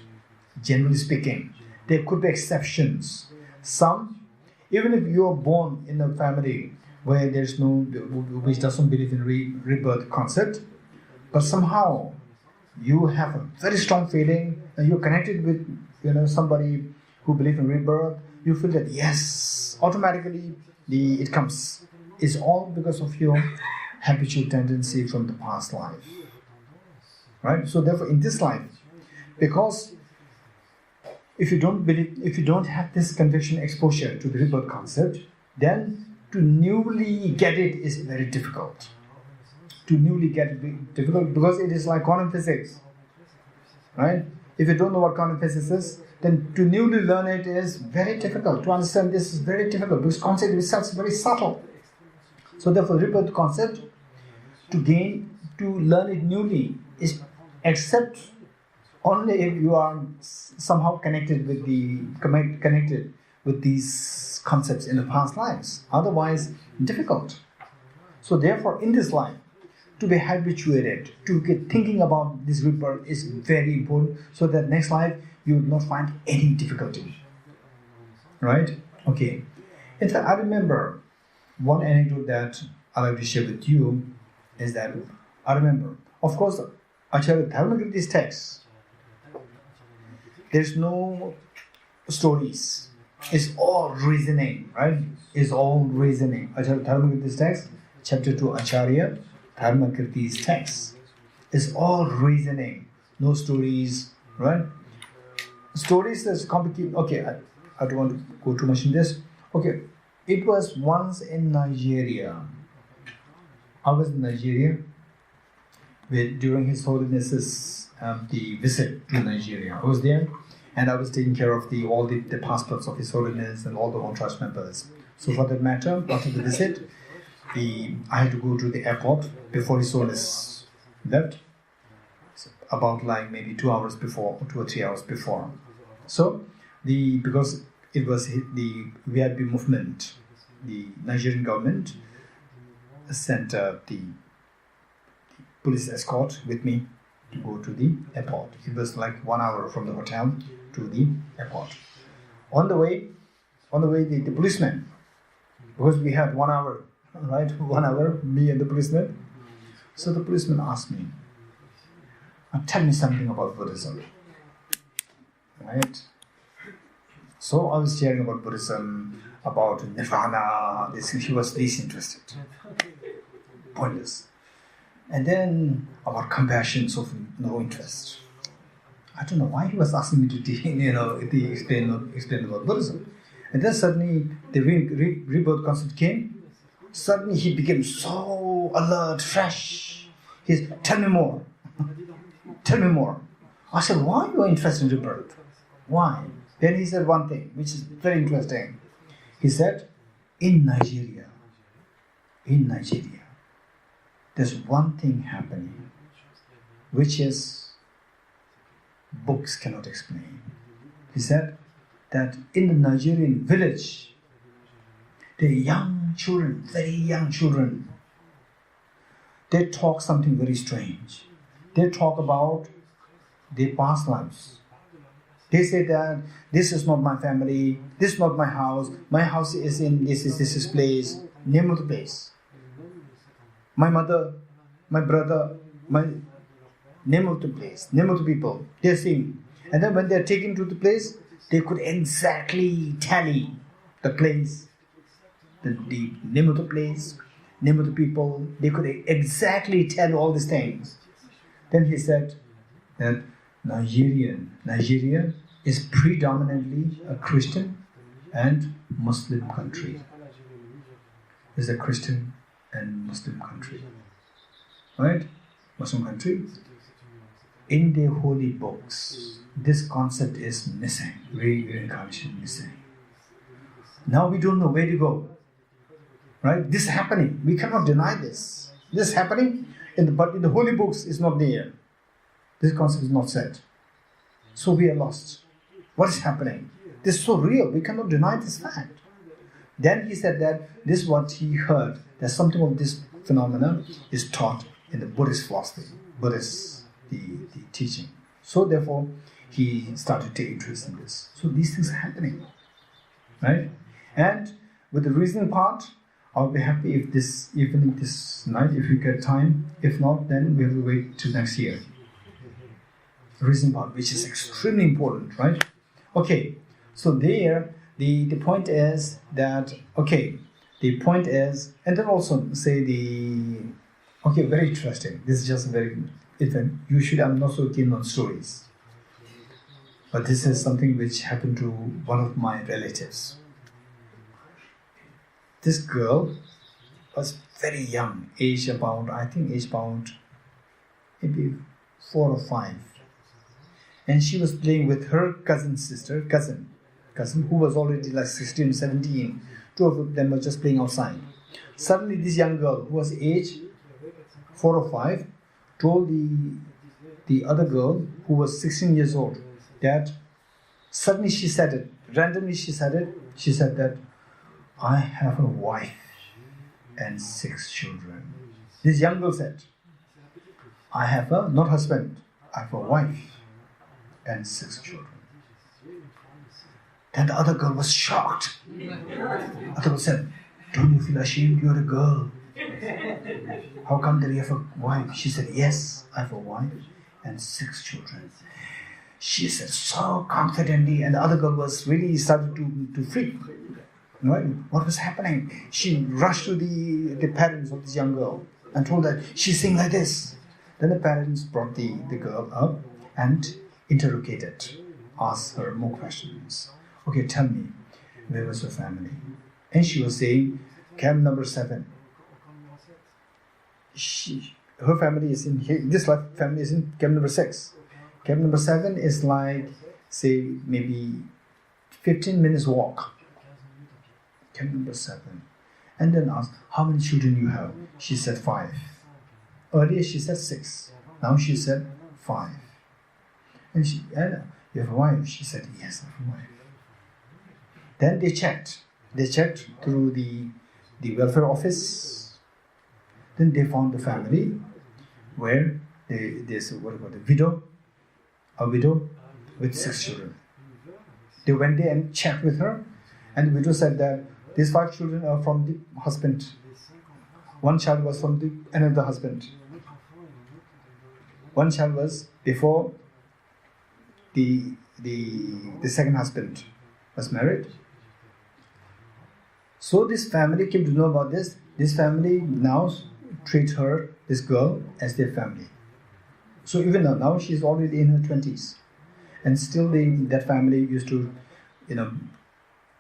S2: Generally speaking, there could be exceptions. Some, even if you are born in a family where which doesn't believe in rebirth concept, but somehow you have a very strong feeling and you're connected with somebody who believe in rebirth, you feel that yes, automatically it comes. It's all because of your habitual tendency from the past life. Right? So therefore in this life, because if you don't have this conviction exposure to the rebirth concept, then to newly get it is very difficult. To newly get it is difficult because it is like quantum physics. Right? If you don't know what quantum physics is, then to newly learn it is very difficult. To understand this is very difficult because concept itself is very subtle. So therefore rebirth concept, to learn it newly is except only if you are somehow connected with these concepts in the past lives. Otherwise, difficult. So therefore, in this life, to be habituated, to get thinking about this rebirth is very important, so that next life you will not find any difficulty. Right? Okay. In fact, I remember one anecdote that I like to share with you is that I remember, of course, Acharya Dharmakirti's text, there's no stories. It's all reasoning, right? It's all reasoning. Acharya Dharmakirti's text, chapter 2, Acharya Dharmakirti's text, is all reasoning. No stories, right? Stories is complicated. Okay, I don't want to go too much in this. Okay, it was once in Nigeria. I was in Nigeria during His Holiness's the visit to Nigeria. I was there, and I was taking care of all the passports of His Holiness and all the entourage members. So for that matter, after the visit, I had to go to the airport before His Holiness left, so about like maybe 2 or 3 hours before. So because it was the VIP movement, the Nigerian government sent the police escort with me to go to the airport. It was like 1 hour from the hotel to the airport. On the way, the policeman, because we had 1 hour, right? 1 hour, me and the policeman. So the policeman asked me, tell me something about Buddhism. Right? So I was sharing about Buddhism, about Nirvana. He was disinterested. Pointless. And then about compassion, so no interest. I don't know why he was asking me to explain about Buddhism. And then suddenly the rebirth concept came. Suddenly he became so alert, fresh. He's, tell me more. Tell me more. I said, why are you interested in rebirth? Why? Then he said one thing, which is very interesting. He said, in Nigeria, there's one thing happening, which is books cannot explain. He said that in the Nigerian village, the young children, very young children, they talk something very strange. They talk about their past lives. They say that this is not my family, this is not my house is in this place, name of the place. My mother, my brother, my name of the place, name of the people, they sing. And then when they're taken to the place, they could exactly tally the place, the name of the place, name of the people. They could exactly tell all these things. Then he said that Nigeria is predominantly a Christian and Muslim country. It's a Christian and Muslim country. Right? Muslim country. In their holy books, this concept is missing. Reincarnation missing. Now we don't know where to go. Right? This is happening. We cannot deny this. This is happening, but in the holy books it's not there. This concept is not said. So we are lost. What is happening? This is so real. We cannot deny this fact. Then he said that this is what he heard, that something of this phenomena is taught in the Buddhist philosophy, Buddhist the teaching. So therefore, he started to take interest in this. So these things are happening. Right? And with the reasoning part, I'll be happy if this evening, this night, if we get time. If not, then we have to wait till next year. Reason part, which is extremely important, right? Okay, So there, the point is that, okay, the point is, and then also say okay, very interesting. This is just very, usually I'm not so keen on stories. But this is something which happened to one of my relatives. This girl was very young, age about maybe 4 or 5. And she was playing with her cousin who was already like 16, 17. 2 of them were just playing outside. Suddenly this young girl who was age 4 or 5 told the other girl who was 16 years old that suddenly she said it, randomly she said that I have a wife and 6 children. This young girl said, I have not husband, I have a wife and 6 children. Then the other girl was shocked. The other girl said, don't you feel ashamed? You're a girl. How come that you have a wife? She said, yes, I have a wife and 6 children. She said so confidently, and the other girl was really started to freak. Right? What was happening? She rushed to the parents of this young girl and told that she's saying like this. Then the parents brought the girl up and interrogated, asked her more questions. Okay, tell me, where was your family? And she was saying, camp number 7. Her family is in here. This family is in camp number 6. Camp number 7 is like, say, maybe 15 minutes walk. Camp number 7. And then asked, how many children you have? She said 5. Earlier she said 6. Now she said 5. And you have a wife? She said, yes, I have a wife. Then they checked. They checked through the welfare office. Then they found the family where there's a widow with 6 children. They went there and checked with her, and the widow said that these 5 children are from the husband. 1 child was from another husband. 1 child was before the second husband was married. So this family came to know about this. This family now treat her, this girl, as their family. So even now she's already in her 20s, and still that family used to,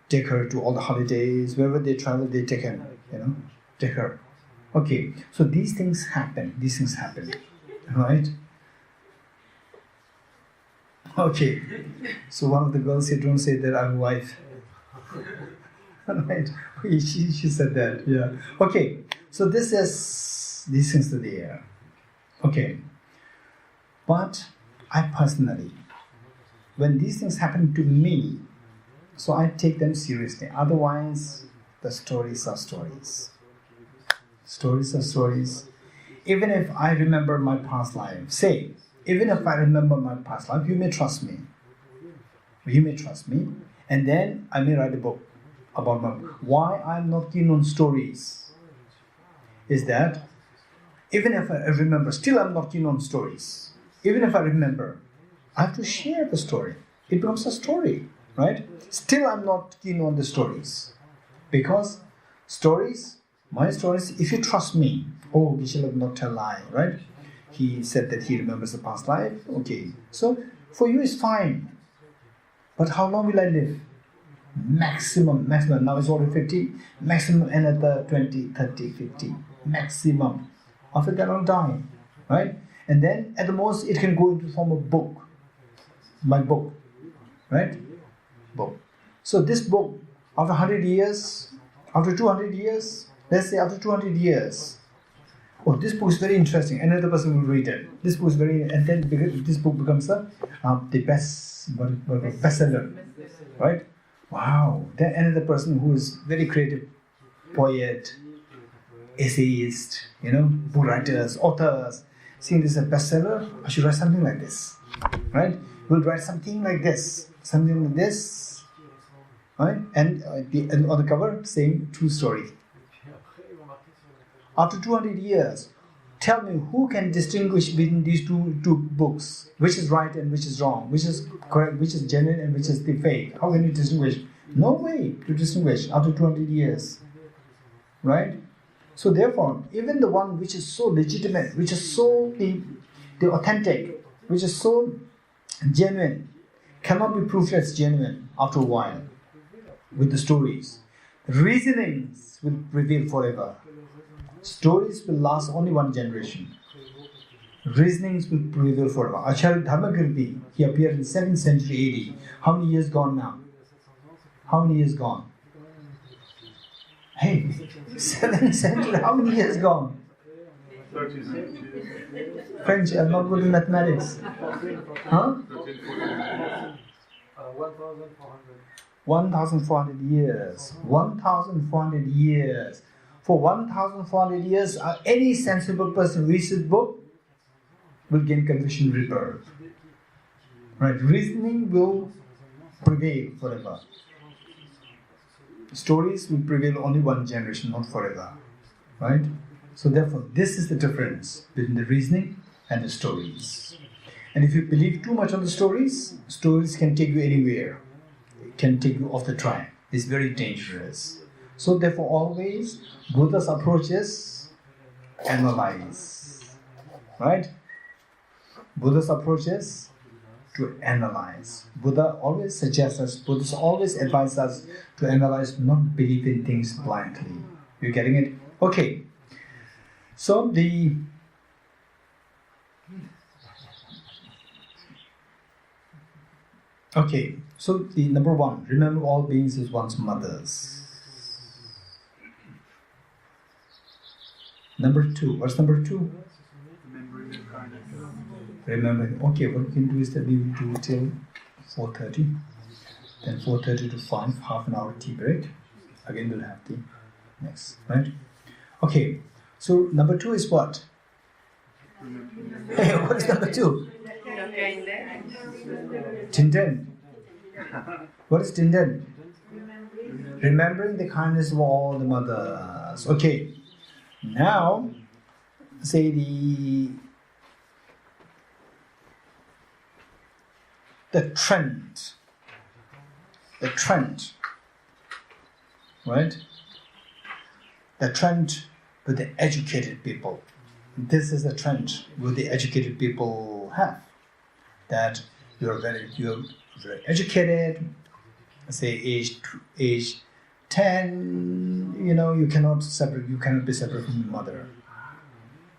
S2: take her to all the holidays. Wherever they travel, they take her. Okay, so these things happen, right? Okay, so one of the girls said, don't say that I'm a wife. Right? She said that, yeah. Okay, so these things are there. Okay, but I personally, when these things happen to me, so I take them seriously. Otherwise, the stories are stories. Stories are stories. Even if I remember my past life, even if I remember my past life, you may trust me. And then I may write a book about why I'm not keen on stories. Is that even if I remember, still I'm not keen on stories. Even if I remember, I have to share the story. It becomes a story, right? Still I'm not keen on the stories. Because my stories, if you trust me, Gueshe will not tell lie, right? He said that he remembers the past life. Okay, so for you it's fine. But how long will I live? Maximum, now it's already 50, maximum another 20, 30, 50, maximum. After that I'll die, right? And then at the most it can go into the form of book, my book, right? Book. So this book, after 100 years, after 200 years, let's say after 200 years, this book is very interesting, another person will read it. This book is and then this book becomes the bestseller, right? Wow. Then another person who is very creative, poet, essayist, book writers, authors, seeing this as a bestseller, I should write something like this, right? We'll write something like this, right? And on the cover, same true story. After 200 years, Tell me, who can distinguish between these two books? Which is right and which is wrong? Which is correct, which is genuine and which is the fake? How can you distinguish? No way to distinguish after 200 years. Right? So therefore, even the one which is so legitimate, which is so the authentic, which is so genuine, cannot be proved as genuine after a while with the stories. Reasonings will prevail forever. Stories will last only one generation. Reasonings will prevail forever. Acharya Dharmakirti, he appeared in 7th century AD. How many years gone now? How many years gone? Hey, 7th century, how many years gone?
S3: 13.
S2: French, I'm not good in mathematics. Huh? 1,400 years. 1,400 years. For 1,400 years, any sensible person who reads this book will gain conviction rebirth. Right? Reasoning will prevail forever. Stories will prevail only one generation, not forever. Right? So therefore, this is the difference between the reasoning and the stories. And if you believe too much on the stories can take you anywhere. It can take you off the track. It's very dangerous. So therefore, always Buddha's approach is analyze. Right? Buddha's approach is to analyze. Buddha always suggests us, Buddha always advises us to analyze, not believe in things blindly. You getting it? Okay. So the number one, remember all beings as one's mothers. Number two, what's number two? Remembering. Okay, what we can do is that we will do till 4:30. Then 4:30 to 5, half an hour tea break. Again, we'll have the next, right? Okay, so number two is what? Hey, what is number two? Tinden. What is Tinden? Remembering the kindness of all the mothers. Okay, now say the trend, right? The trend with the educated people. This is the trend with the educated people have. That you're very educated. Say age 10, you cannot be separate from your mother.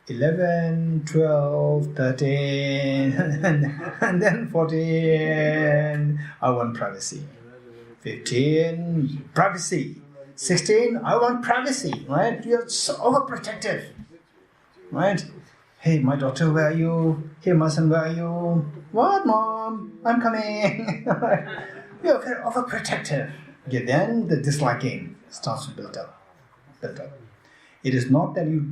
S2: 11, 12, 13, and then 14, I want privacy. 15, privacy. 16, I want privacy, right? You're so overprotective, right? Hey, my daughter, where are you? Hey, my son, where are you? What, mom? I'm coming. You're very overprotective. Okay, then the disliking starts to build up. It is not that you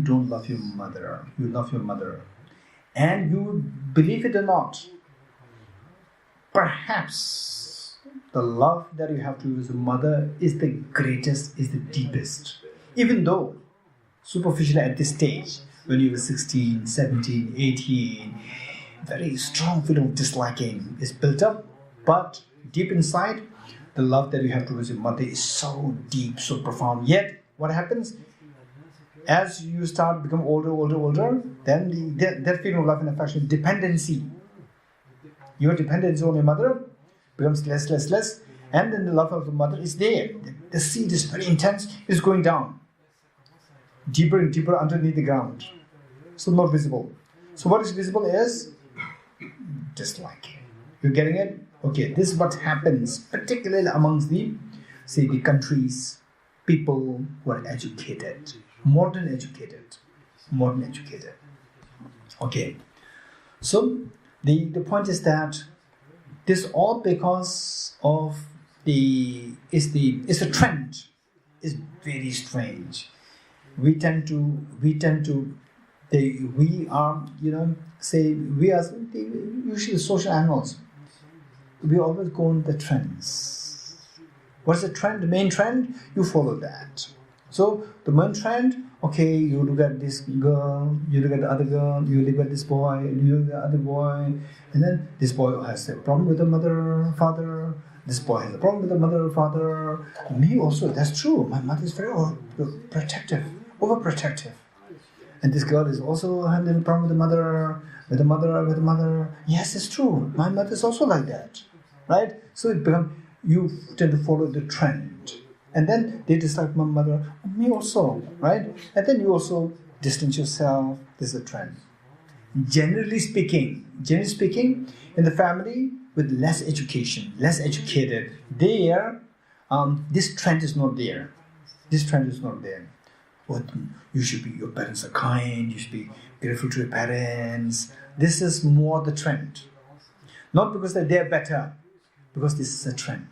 S2: don't love your mother. You love your mother. And you believe it or not, perhaps the love that you have to your mother is the greatest, is the deepest. Even though, superficially at this stage, when you were 16, 17, 18, very strong feeling of disliking is built up, but deep inside, the love that you have towards your mother is so deep, so profound. Yet, what happens? As you start become older, then that feeling of love and affection, dependency. Your dependency on your mother becomes less, and then the love of the mother is there. The seed is very intense, it's going down. Deeper and deeper underneath the ground. So not visible. So what is visible is dislike. You're getting it? Okay, this is what happens, particularly amongst the countries, people who are educated, modern educated. Okay, so the point is that this all because of it's a trend. It's very strange. We are usually social animals. We always go on the trends. What's the trend? The main trend? You follow that. So the main trend Okay, you look at this girl, you look at the other girl, you look at this boy, you look at the other boy, and then this boy has a problem with the mother, father. This boy has a problem with the mother, father. Me also, that's true. My mother is very protective, overprotective. And this girl is also having a problem with the mother, with the mother, with the mother. Yes, it's true. My mother is also like that, right? So it becomes, you tend to follow the trend. And then they dislike my mother, me also, right? And then you also distance yourself. This is a trend. Generally speaking, in the family with less education, less educated, there, this trend is not there. This trend is not there. What you should be, your parents are kind, you should be grateful to your parents. This is more the trend. Not because that they're better, because this is a trend.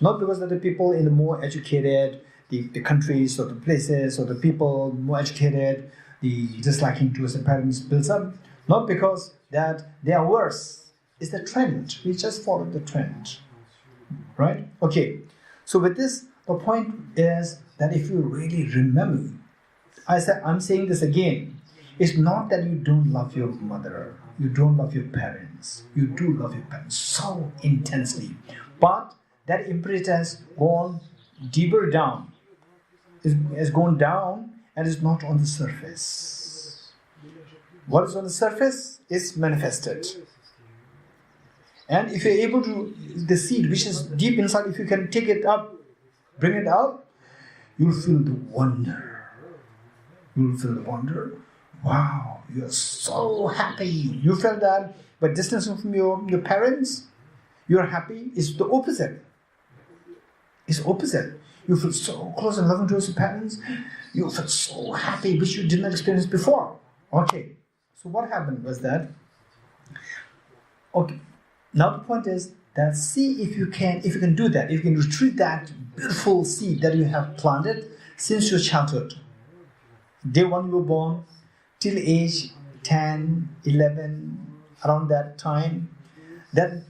S2: Not because that the people in the more educated, the countries or the places or the people more educated, the disliking towards the parents builds up. Not because that they are worse. It's the trend. We just follow the trend. Right? Okay. So with this, the point is that if you really remember, I'm saying this again, it's not that you don't love your mother, you don't love your parents. You do love your parents so intensely. But that impetus has gone deeper down. Has gone down and is not on the surface. What is on the surface is manifested. And if you're able to, the seed which is deep inside, if you can take it up, bring it out, you'll feel the wonder. You'll feel the wonder. Wow, you're so happy. You felt that, but distance from your parents, you're happy. It's the opposite. It's opposite. You feel so close and loving towards your parents. You feel so happy, which you did not experience before. Okay. So what happened was that, okay, now the point is that see if you can do that, if you can retrieve that beautiful seed that you have planted since your childhood. Day one you were born, till age 10, 11, around that time, that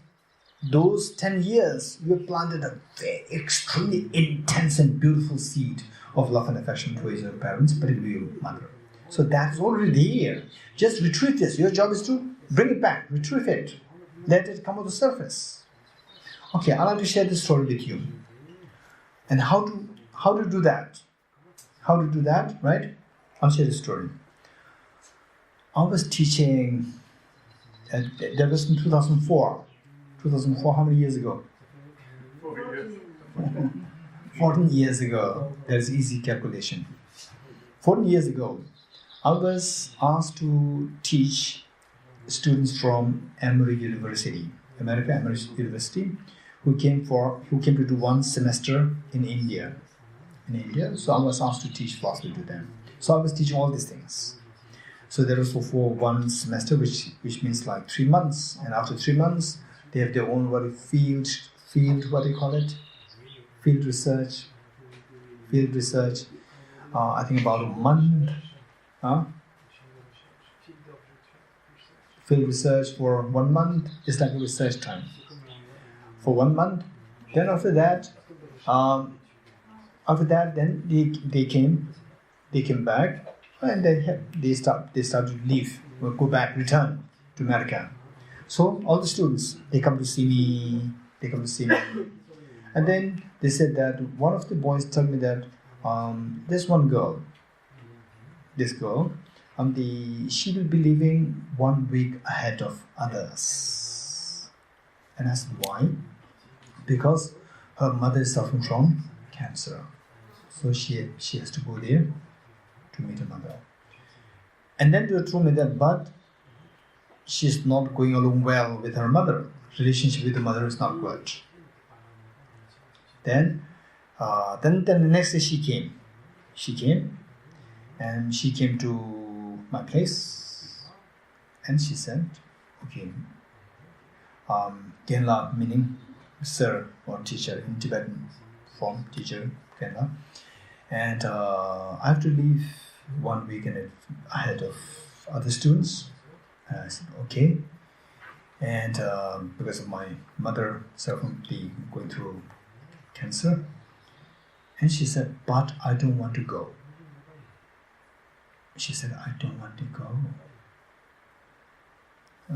S2: those 10 years, you have planted a very extremely intense and beautiful seed of love and affection towards your parents, particularly your mother. So that's already there. Just retrieve this. Your job is to bring it back, retrieve it, let it come to the surface. Okay, I'd like to share this story with you. And how to do that? How to do that, right? I'll share the story. I was teaching, that was in 2004. 2004, how many years ago? 14 years ago. That's easy calculation. 14 years ago, I was asked to teach students from Emory University, Emory University, who came to do one semester in India. So I was asked to teach philosophy to them. So I was teaching all these things. So there was for one semester, which means like 3 months, and after 3 months, they have their own field, what do you call it? Field research. I think about a month. Field research for 1 month is like a research time. For 1 month. Then after that, then they came back, and they started to leave, go back, return to America. So all the students, they come to see me. And then they said that one of the boys told me that there's one girl. This girl, she will be leaving 1 week ahead of others. And I said, why? Because her mother is suffering from cancer. So she has to go there to meet her mother. And then they told me that, but she's not going along well with her mother. Relationship with the mother is not good. Then the next day she came. And she came to my place. And she said, okay, Genla meaning sir or teacher in Tibetan form, teacher, Genla. And I have to leave 1 week ahead of other students. And I said, okay. And because of my mother subsequently going through cancer. And she said, but I don't want to go. She said, I don't want to go.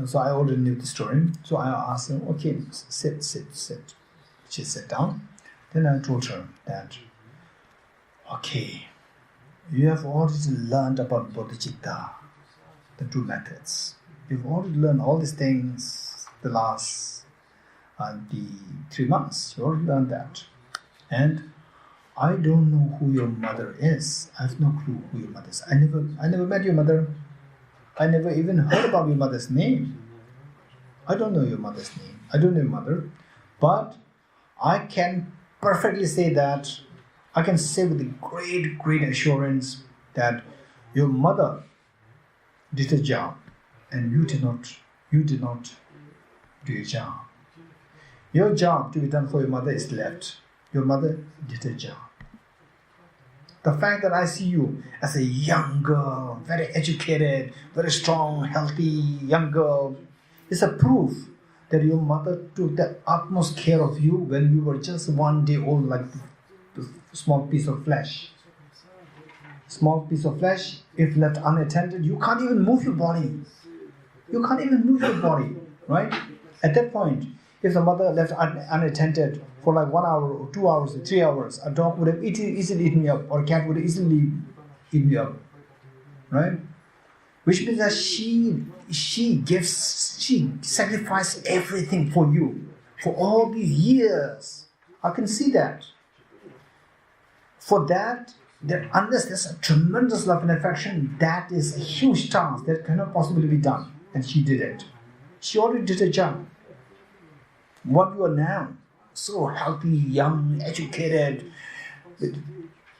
S2: So I already knew the story. So I asked her, okay, sit. She sat down. Then I told her that, okay, you have already learned about Bodhicitta, the two methods. You've already learned all these things the last the 3 months. You already learned that. And I don't know who your mother is. I have no clue who your mother is. I never met your mother. I never even heard about your mother's name. I don't know your mother's name. I don't know your mother. But I can perfectly say that, I can say with a great assurance that your mother did a job and you did not do your job. Your job to be done for your mother is left. Your mother did a job. The fact that I see you as a young girl, very educated, very strong, healthy young girl, is a proof that your mother took the utmost care of you when you were just 1 day old, like the small piece of flesh. Small piece of flesh, if left unattended, you can't even move your body. You can't even move your body, right? At that point, if the mother left unattended for like 1 hour or 2 hours or 3 hours, a dog would have easily eaten me up, or a cat would have easily eaten me up, right? Which means that she sacrificed everything for you for all these years. I can see that. For that, unless there's a tremendous love and affection, that is a huge task that cannot possibly be done. And she did it. She already did her job. What you are now, so healthy, young, educated, with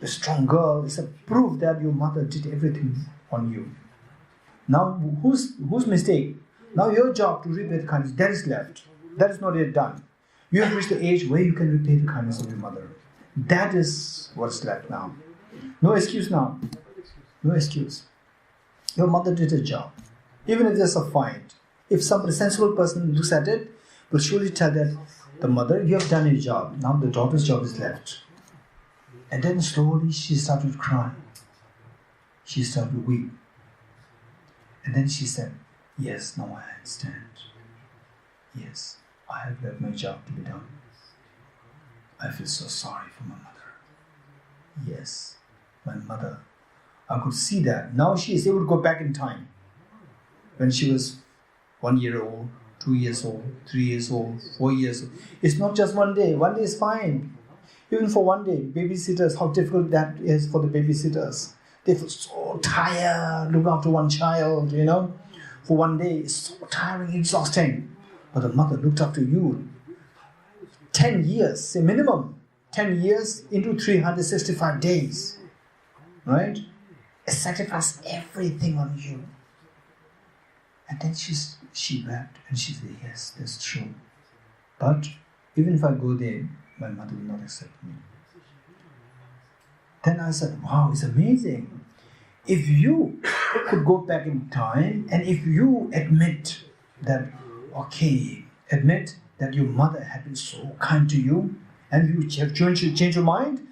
S2: a strong girl, is a proof that your mother did everything on you. Now, whose mistake? Now your job to repay the kindness, that is left. That is not yet done. You have reached the age where you can repay the kindness of your mother. That is what's left now. No excuse now. No excuse. Your mother did her job. Even if there's a fight, if some sensible person looks at it, will surely tell that the mother, you have done your job. Now the daughter's job is left. And then slowly she started crying. She started to weep. And then she said, yes, now I understand. Yes, I have left my job to be done. I feel so sorry for my mother. Yes, my mother. I could see that. Now she is able to go back in time. When she was 1 year old, 2 years old, 3 years old, 4 years old. It's not just 1 day. 1 day is fine. Even for 1 day, babysitters, how difficult that is for the babysitters. They feel so tired, look after one child, For 1 day, it's so tiring, exhausting. But the mother looked after you. 10 years, say minimum. 10 years into 365 days. Right? It sacrificed everything on you. And then she wept and she said, yes, that's true. But even if I go there, my mother will not accept me. Then I said, wow, it's amazing. If you could go back in time and if you admit that your mother had been so kind to you and you have changed your mind,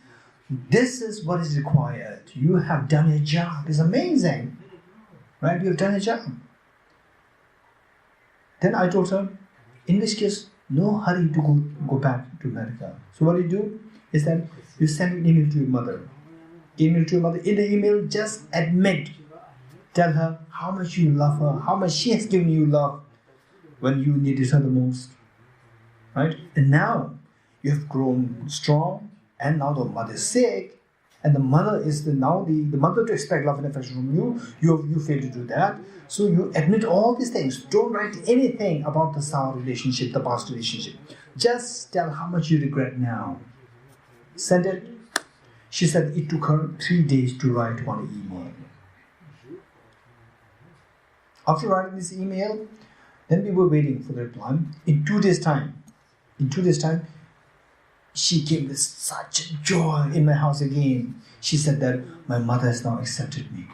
S2: this is what is required. You have done your job. It's amazing. Right? You have done your job. Then I told her, in this case, no hurry to go back to America. So what you do is that you send an email to your mother. In the email, just admit. Tell her how much you love her, how much she has given you love when you needed her the most. Right? And now you have grown strong, and now the mother is sick, and the mother is the mother to expect love and affection from you. You fail to do that. So you admit all these things. Don't write anything about the sour relationship, the past relationship. Just tell how much you regret now. Send it. She said it took her 3 days to write one email. After writing this email, then we were waiting for the reply. In 2 days' time, she came with such joy in my house again. She said that my mother has now accepted me.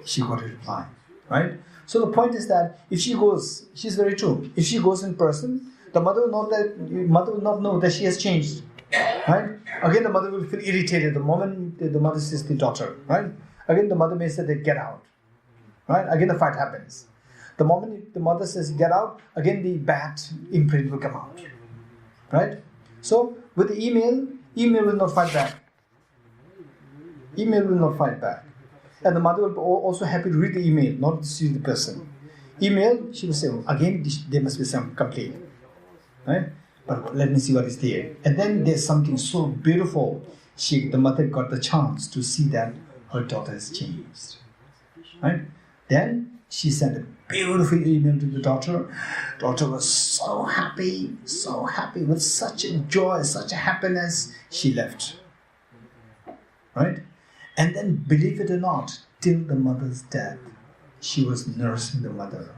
S2: She got a reply, right? So the point is that if she goes, she's very true. If she goes in person, the mother will not know that she has changed, right? Again, the mother will feel irritated the moment the mother sees the daughter, right? again the mother may say that get out. Right? Again the fight happens. The moment the mother says get out, again the bad imprint will come out. Right? So with the email will not fight back. Email will not fight back. And the mother will be also happy to read the email, not to see the person. Email, she will say, again, there must be some complaint. Right? But let me see what is there. And then there's something so beautiful. The mother got the chance to see that her daughter has changed. Right? Then she sent a beautiful email to the daughter. Daughter was so happy, with such a joy, such a happiness. She left. Right? And then, believe it or not, till the mother's death, she was nursing the mother.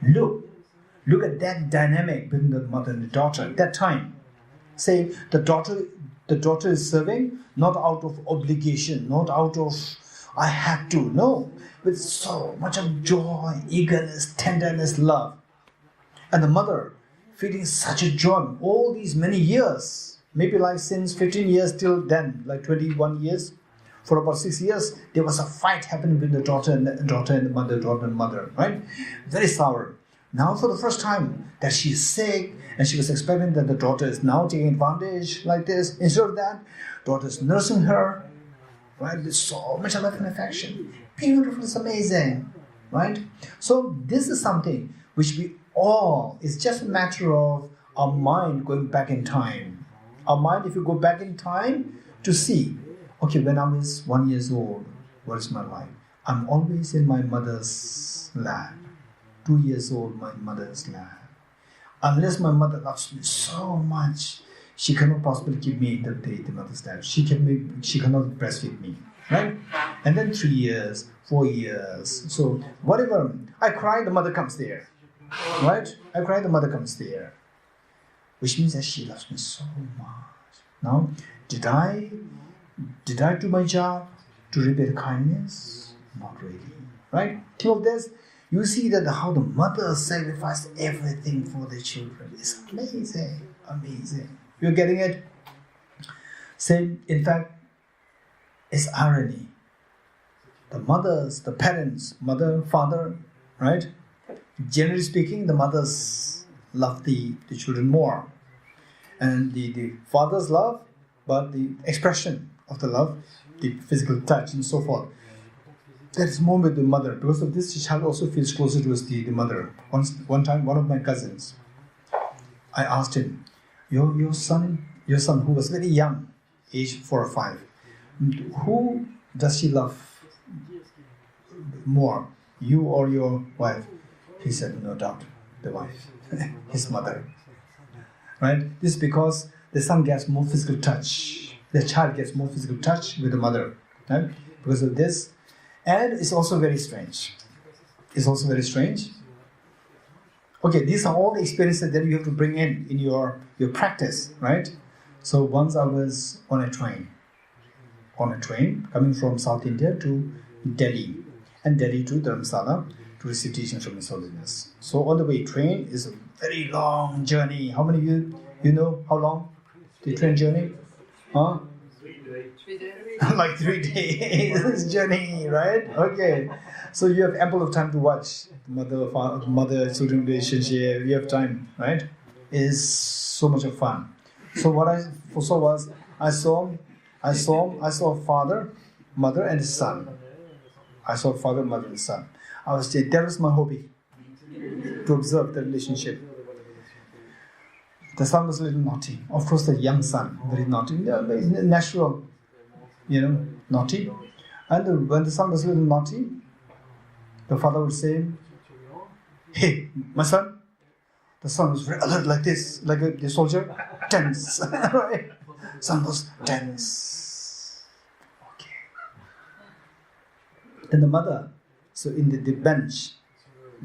S2: Look at that dynamic between the mother and the daughter at that time. Say the daughter is serving not out of obligation, not out of I had to, no, with so much of joy, eagerness, tenderness, love. And the mother feeling such a joy all these many years, maybe like since 15 years till then, like 21 years. For about 6 years, there was a fight happening between the daughter and the mother, right? Very sour. Now for the first time that she is sick and she was expecting that the daughter is now taking advantage like this. Instead of that, daughter is nursing her, right? With so much love and affection. Beautiful, it's amazing, right? So this is something which we all, it's just a matter of our mind going back in time. Our mind, if you go back in time to see, okay, when I was 1 year old, what is my life? I'm always in my mother's lap. 2 years old, my mother's lap. Unless my mother loves me so much, she cannot possibly give me the mother's lap. She cannot breastfeed me, right? And then 3 years, 4 years. So whatever, I cry, the mother comes there, right? I cry, the mother comes there, which means that she loves me so much. Now, did I do my job to repay the kindness? Not really, right? Till this, you see that how the mother sacrificed everything for the children. It's amazing, amazing. You're getting it? Same, in fact, it's irony. The parents, mother, father, right? Generally speaking, the mothers love the children more. And the fathers love, but the expression of the love, the physical touch and so forth, that is more with the mother. Because of this, the child also feels closer to the mother. One time, one of my cousins, I asked him, your son who was very young, age 4 or 5, who does she love more, you or your wife? He said, no doubt, the wife, his mother. Right? This is because the son gets more physical touch. The child gets more physical touch with the mother. Right? Because of this. And it's also very strange. Okay, these are all the experiences that you have to bring in your practice, right? So once I was on a train coming from South India to Delhi, and Delhi to Dharamsala to receive teaching from His Holiness. So on the way, train is a very long journey. How many of you know how long the train journey? Huh?
S3: 3 days.
S2: Like 3 days journey, right? Okay. So you have ample of time to watch the mother-children relationship. You have time, right? It is so much of fun. So what I saw was I saw father, mother, and son. I saw father, mother, and son. I was saying that was my hobby, to observe the relationship. The son was a little naughty. Of course, the young son, very naughty, natural, naughty. And when the son was a little naughty, the father would say, "Hey, my son." The son was very alert, like this, like a soldier, tense. Right? Son was tense. Okay. Then the mother, so in the bench,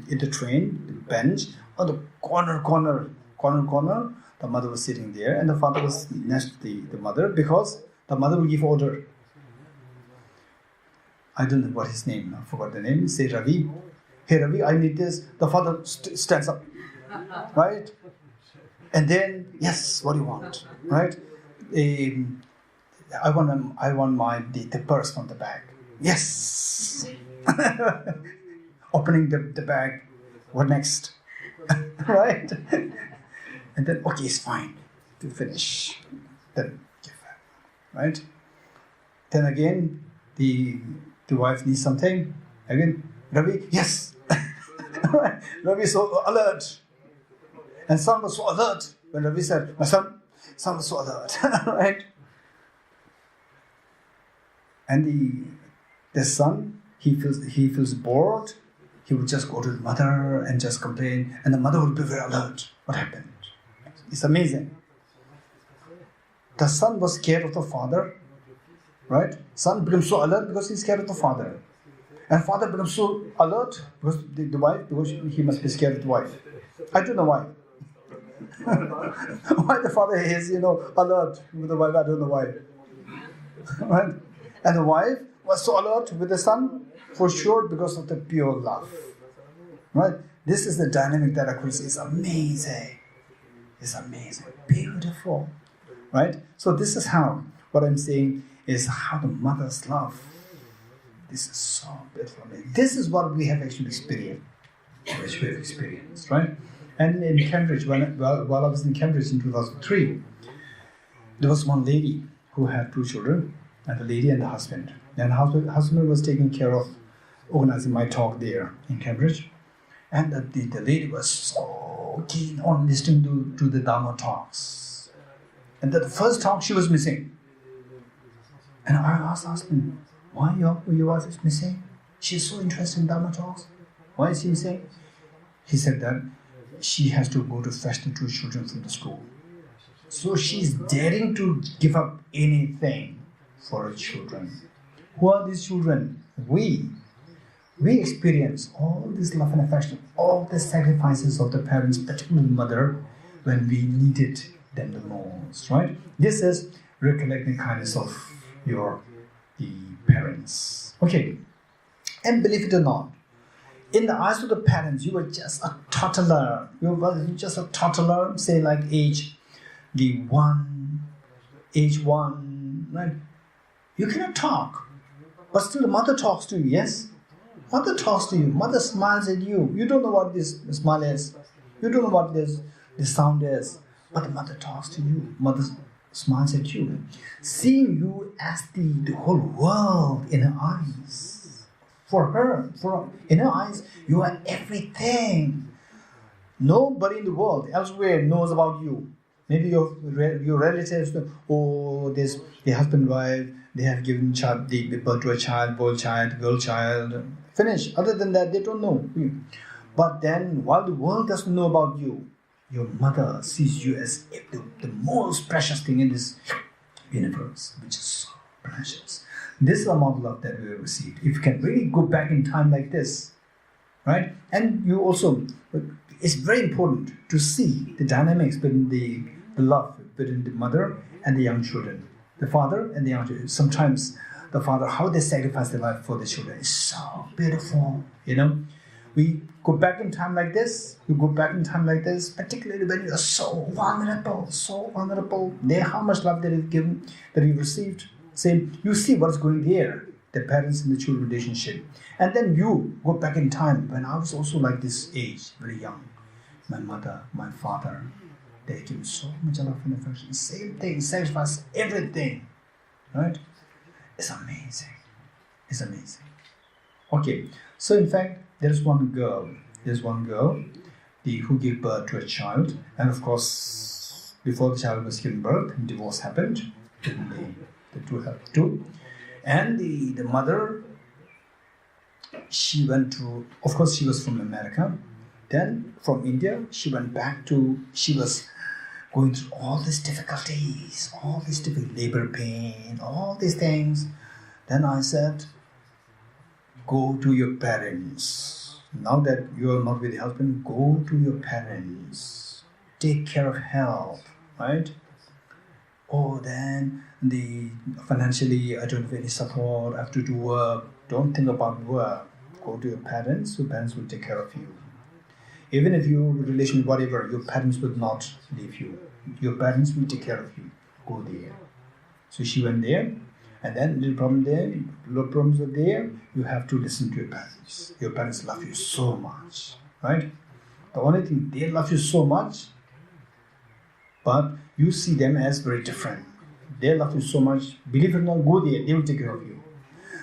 S2: in the train, the bench, on the corner, the mother was sitting there, and the father was next to the mother, because the mother will give order. I don't know what his name, I forgot the name. Say Ravi. Hey Ravi, I need this. The father stands up, right? And then, yes, what do you want, right? I want the purse from the bag. Yes. Opening the bag. What next? Right? And then, okay, it's fine to finish. Then give her. Right? Then again, the wife needs something. Again, Ravi, yes. Ravi is so alert. And son was so alert when Ravi said, my son was so alert. Right? And the son, he feels bored. He would just go to the mother and just complain, and the mother would be very alert. What happened? It's amazing. The son was scared of the father, right? Son becomes so alert because he's scared of the father. And father becomes so alert because the wife, because he must be scared of the wife. I don't know why. Why the father is, alert with the wife, I don't know why. Right? And the wife was so alert with the son, for sure, because of the pure love. Right? This is the dynamic that occurs. It's amazing. It's amazing. Beautiful. Right? So this is how, what I'm saying is how the mother's love. This is so beautiful. This is what we have actually experienced. Which we have experienced, right? And in Cambridge, while I was in Cambridge in 2003, there was one lady who had 2 children, and the lady and the husband. And the husband was taking care of organizing my talk there in Cambridge. And the lady was so keen on listening to the Dharma talks. And the first talk she was missing. And I asked the husband, why your wife is missing? She's so interested in Dharma talks. Why is she missing? He said that she has to go to fetch the 2 children from the school. So she's daring to give up anything for her children. Who are these children? We experience all this love and affection, all the sacrifices of the parents, particularly the mother, when we needed them the most, right? This is recollecting kindness of the parents. Okay. And believe it or not, in the eyes of the parents, you were just a toddler. You were just a toddler, say like age 1, right? You cannot talk. But still the mother talks to you, yes? Mother talks to you. Mother smiles at you. You don't know what this smile is. You don't know what this sound is. But the mother talks to you. Mother smiles at you. Seeing you as the whole world in her eyes. For her, in her eyes, you are everything. Nobody in the world elsewhere knows about you. Maybe your relatives know, the husband and wife, they have given the birth to a child, boy child, girl child. Finish. Other than that, they don't know you. But then, while the world doesn't know about you, your mother sees you as the most precious thing in this universe, which is so precious. This is a amount of love that we have received. If you can really go back in time like this, right? And you also, it's very important to see the dynamics between the love between the mother and the young children. The father and the young children. Sometimes the father, how they sacrifice their life for the children is so beautiful, We go back in time like this, particularly when you are so vulnerable. There, how much love that is given, that you received. Say, you see what's going there, the parents and the children relationship. And then you go back in time when I was also like this age, very young. My mother, my father, they give so much love and affection. Same thing, sacrifice everything. Right? It's amazing. It's amazing. Okay, so in fact, there's one girl who gave birth to a child. And of course, before the child was given birth, divorce happened. The two have two. And the mother, she went to, of course she was from America. Then from India, she went back she was going through all these difficulties, labor pain, all these things. Then I said, go to your parents. Now that you are not with the husband, go to your parents. Take care of health, right? Oh, then financially, I don't have any support, I have to do work. Don't think about work. Go to your parents will take care of you. Even if your relation, whatever, your parents will not leave you. Your parents will take care of you. Go there. So she went there, And then little problem there, little problems are there, you have to listen to your parents. Your parents love you so much, right? The only thing, they love you so much, but you see them as very different. They love you so much, believe it or not, go there, they will take care of you.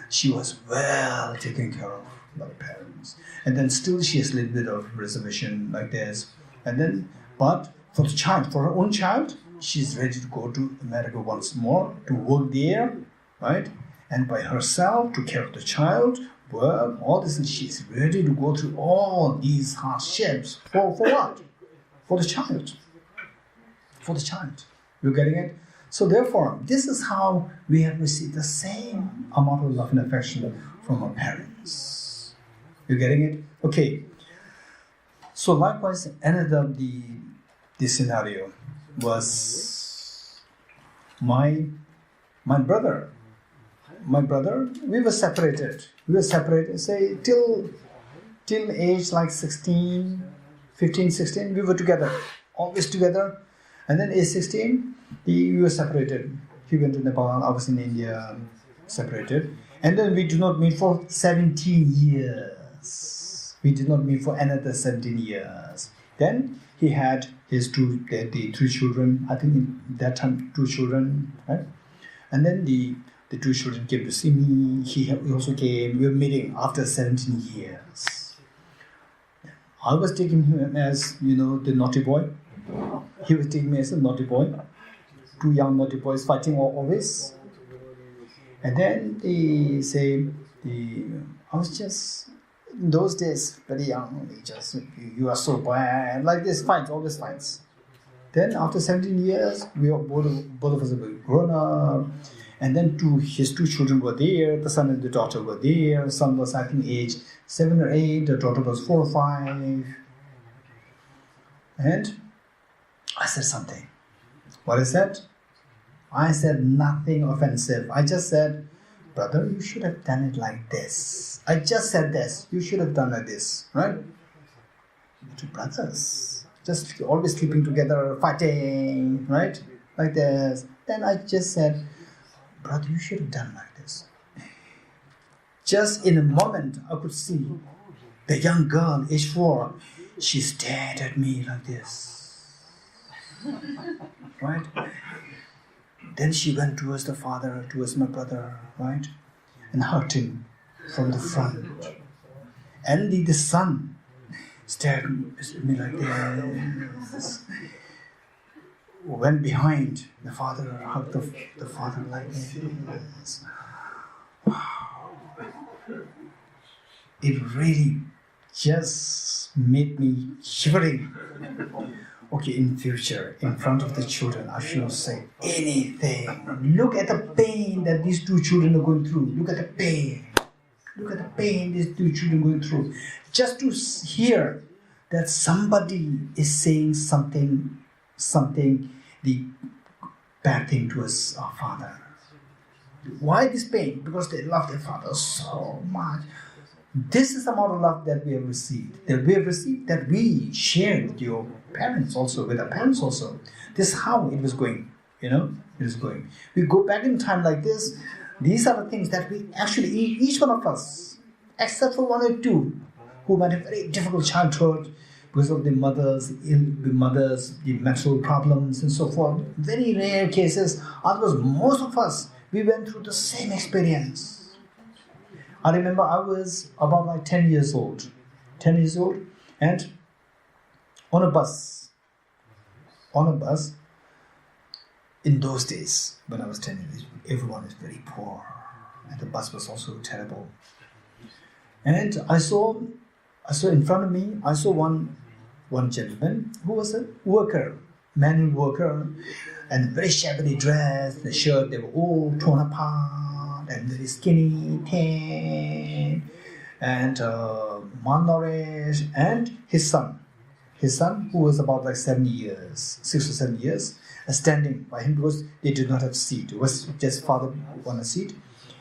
S2: She was well taken care of by the parents. And then still she has a little bit of reservation like this. And then, but for the child, for her own child, she's ready to go to America once more, to work there, right? And by herself, to care of the child, work, all this, and she's ready to go through all these hardships. For what? For the child. For the child. You're getting it? So therefore, this is how we have received the same amount of love and affection from our parents. You're getting it? Okay. So likewise, another the scenario was my brother. My brother, we were separated. Say, till age like 16, 15, 16, we were together. Always together. And then age 16, we were separated. He went to Nepal, I was in India, separated. And then we did not meet for 17 years. We did not meet for another 17 years. Then he had his the 3 children, I think in that time 2 children, right? And then the 2 children came to see me. He also came. We were meeting after 17 years. I was taking him as, the naughty boy. He was taking me as a naughty boy. 2 young naughty boys fighting always. And then they say, I was just, in those days, very young, you are so bad, like this, fights, always fights. Then after 17 years, we are both of us were grown up. And then his 2 children were there, the son and the daughter were there. The son was, I think, age 7 or 8, the daughter was 4 or 5. And I said something. What I said? I said nothing offensive. I just said, brother, you should have done it like this. I just said this. You should have done like this, right? 2 brothers, just always sleeping together, fighting, right? Like this. Then I just said, brother, you should have done like this. Just in a moment, I could see the young girl, age 4, she stared at me like this. Right? Then she went towards the father, towards my brother, right? And hugged him from the front. And the son stared at me like this. Went behind the father, hugged the father like this. It really just made me shivering. Okay, in future, in front of the children, I should say anything. Look at the pain that these 2 children are going through. Look at the pain. Look at the pain these 2 children are going through. Just to hear that somebody is saying something, the bad thing towards our father. Why this pain? Because they love their father so much. This is the amount of love that we have received. That we shared with your parents also, with our parents also. This is how it was going, it was going. We go back in time like this. These are the things that we actually, each one of us, except for 1 or 2, who had a very difficult childhood because of the mothers, the mental problems and so forth. Very rare cases. Otherwise, most of us, we went through the same experience. I remember I was about like 10 years old, and on a bus, in those days, when I was 10 years old, everyone is very poor, and the bus was also terrible. And I saw in front of me, I saw one gentleman who was a worker, manual worker, and very shabbily dressed, the shirt, they were all torn apart, and very skinny, tan, and malnourished, and his son, who was about like 6 or 7 years, standing by him because they did not have a seat. It was just father on a seat,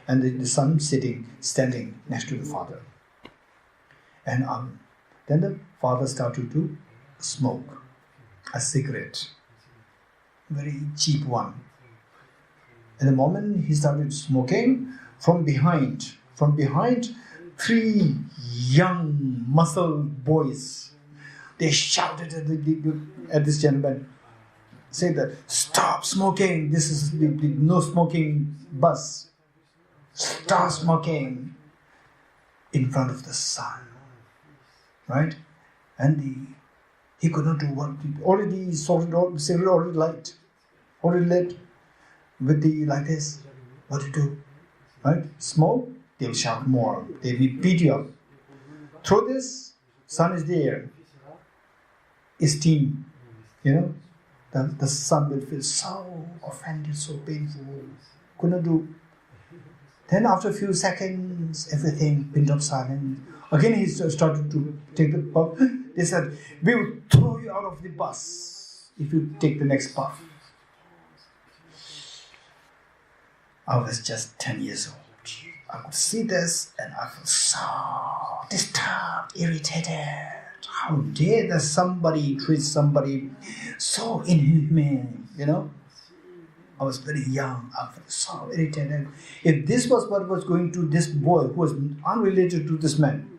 S2: and the son standing next to the father. And then the father started to smoke a cigarette, very cheap one. And the moment he started smoking, from behind, 3 young muscle boys, they shouted at this gentleman, say that, stop smoking, this is the no smoking bus. Stop smoking in front of the sun. Right? And he could not do what, already sorted out, cigarette already lit, with the, like this, what to do? Right? Smoke, they'll shout more, they will beat you up. Through this, sun is there, steam, the sun will feel so offended, so painful, could not do. Then after a few seconds, everything went up silent. Again he started to take the puff. They said, we will throw you out of the bus if you take the next puff. I was just 10 years old. I could see this and I felt so disturbed, irritated. How dare that somebody treat somebody so inhumane, I was very young. I felt so irritated. If this was what was going to this boy who was unrelated to this man,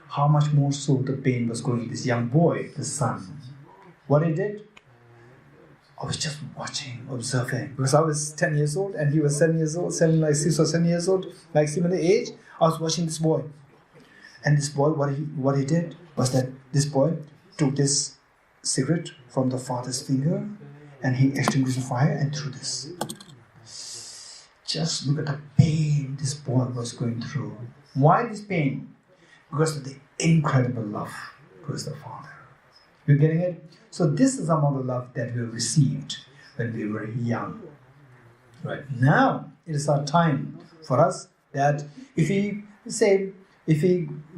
S2: how much more so the pain was going to this young boy, the son. What he did? I was just watching, observing. Because I was 10 years old and he was 7 years old, 6 or 7 years old, like similar age. I was watching this boy. And this boy, what he did was that this boy took this cigarette from the father's finger and he extinguished the fire and threw this. Just look at the pain this boy was going through. Why this pain? Because of the incredible love towards the father. You getting it? So this is the amount of love that we received when we were young. Right now, it is our time for us that if we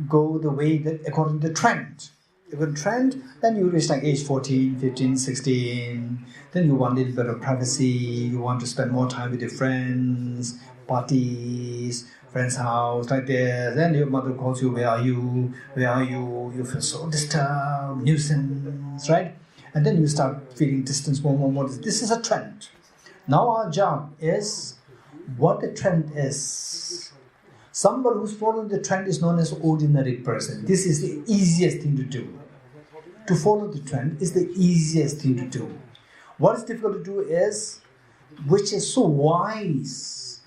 S2: go the way that according to the trend, then you reach like age 14, 15, 16, then you want a little bit of privacy, you want to spend more time with your friends, parties, friend's house, like this, then your mother calls you, where are you, you feel so disturbed, nuisance, right? And then you start feeling distance more. This is a trend. Now our job is what the trend is. Somebody who's following the trend is known as ordinary person. This is the easiest thing to do. To follow the trend is the easiest thing to do. What is difficult to do is, which is so wise,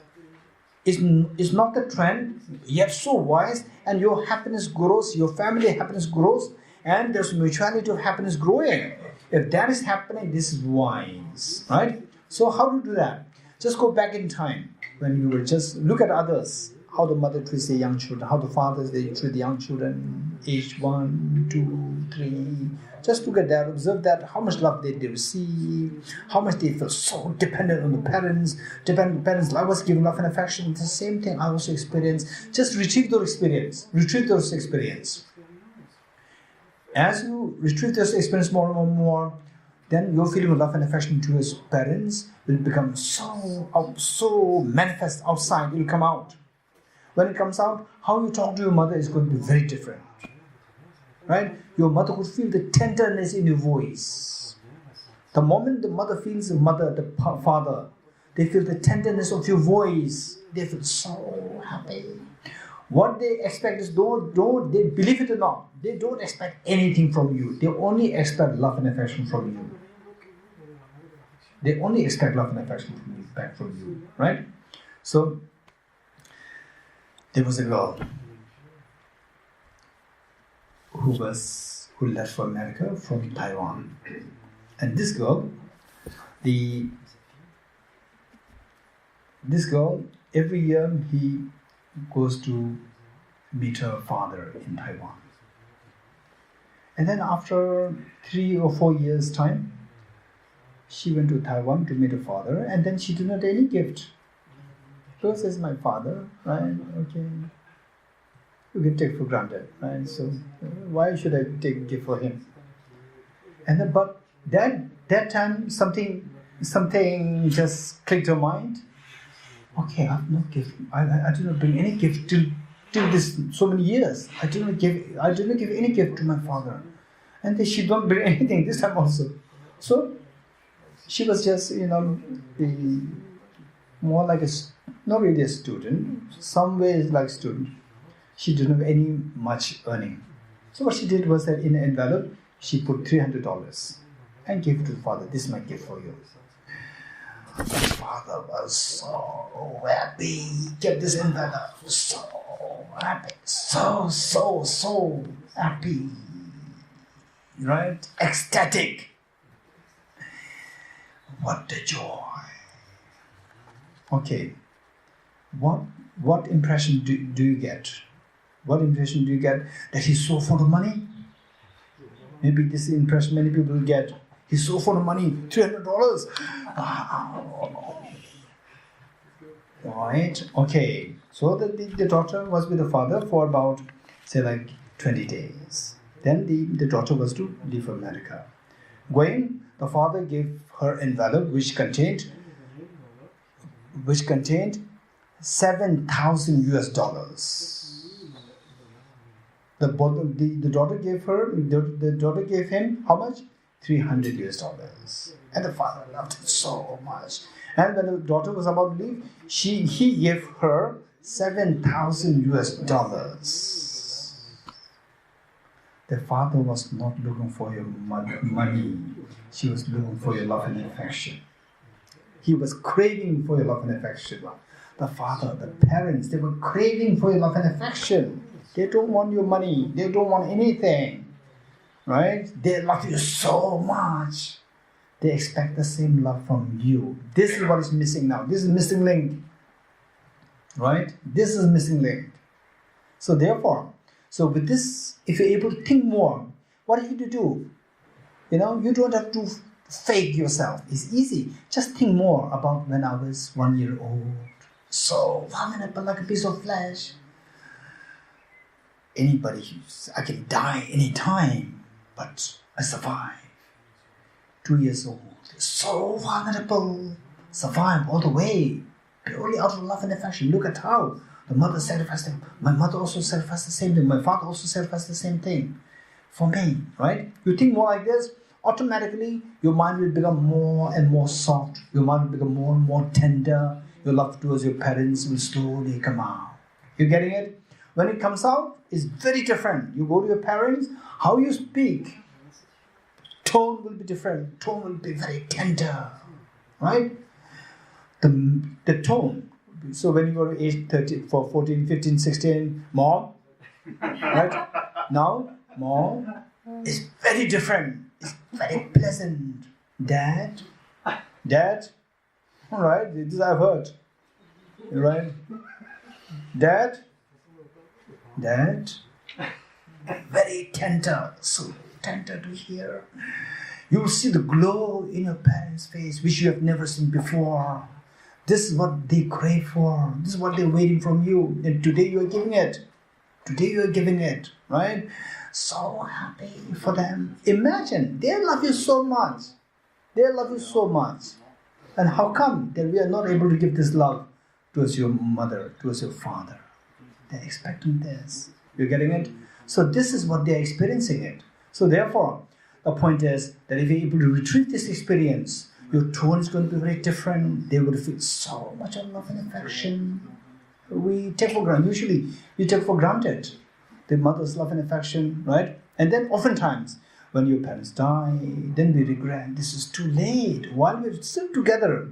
S2: is not the trend, yet so wise, and your happiness grows, your family happiness grows, and there's mutuality of happiness growing. If that is happening, this is wise, right? So how to do that? Just go back in time, when you were just, look at others, how the mother treats the young children, how the fathers, they treat the young children, age 1, 2, 3. Just look at that, observe that, how much love they receive, how much they feel so dependent on the parents, I was given love and affection, the same thing I also experienced. Just retrieve those experience. As you retrieve those experience more and more, then your feeling of love and affection to his parents will become so manifest outside, it will come out. When it comes out, how you talk to your mother is going to be very different. Right? Your mother would feel the tenderness in your voice. The moment the mother feels the father, they feel the tenderness of your voice. They feel so happy. What they expect is, don't they believe it or not, they don't expect anything from you. They only expect love and affection from you. They only expect love and affection back from you. Right? So, there was a girl who left for America from Taiwan. And this girl, every year he goes to meet her father in Taiwan. And then after 3 or 4 years' time, she went to Taiwan to meet her father, and then she did not get any gift. So says my father, right? Okay, you can take for granted, right? So why should I take a gift for him? And then, but that time something just clicked her mind. Okay, I have no gift. I did not bring any gift till this so many years. I did not give any gift to my father, and then she don't bring anything this time also. So she was just more like not really a student, some ways like student. She didn't have any much earning. So what she did was that in an envelope, she put $300 and gave it to the father. This is my gift for you. The father was so happy. He kept this envelope. So happy. So happy. Right? Ecstatic. What a joy. Okay. What impression do you get? What impression do you get? That he's so fond of money? Maybe this is the impression many people get. He's so fond of money. $300. Wow. Right? Okay. So the daughter was with the father for about, say, like 20 days. Then the daughter was to leave America. Going, the father gave her envelope which contained $7,000 US. The daughter gave him how much? $300 US. And the father loved it so much. And when the daughter was about to leave, he gave her $7,000 US. The father was not looking for your money. She was looking for your love and affection. He was craving for your love and affection. The father, the parents, they were craving for your love and affection. They don't want your money. They don't want anything. Right? They love you so much. They expect the same love from you. This is what is missing now. This is missing link. Right? This is missing link. So therefore, with this, if you're able to think more, what are you to do? You don't have to fake yourself. It's easy. Just think more about when I was 1 year old. So vulnerable, like a piece of flesh. I can die anytime, but I survive. 2 years old, so vulnerable, survive all the way, purely out of love and affection. Look at how the mother sacrificed him. My mother also sacrificed the same thing. My father also sacrificed the same thing for me, right? You think more like this, automatically your mind will become more and more soft. Your mind will become more and more tender. Your love towards your parents will slowly come out. You getting it? When it comes out, it's very different. You go to your parents, how you speak, tone will be different. Tone will be very tender, right? The tone. So when you go to age 13, 14, 15, 16, mom, right? Now, mom is very different. It's very pleasant. Dad, all right, this I've heard, right? Dad, very tender, so tender to hear. You will see the glow in your parents' face, which you have never seen before. This is what they crave for. This is what they're waiting from you. And today you are giving it. Right? So happy for them. Imagine, they love you so much. And how come that we are not able to give this love towards your mother, towards your father? They're expecting this. You're getting it? So this is what they're experiencing it. So therefore, the point is that if you're able to retrieve this experience, your tone is going to be very different. They will feel so much of love and affection. We take for granted. Usually, we take for granted the mother's love and affection, right? And then oftentimes, when your parents die, then we regret, this is too late. While we're still together,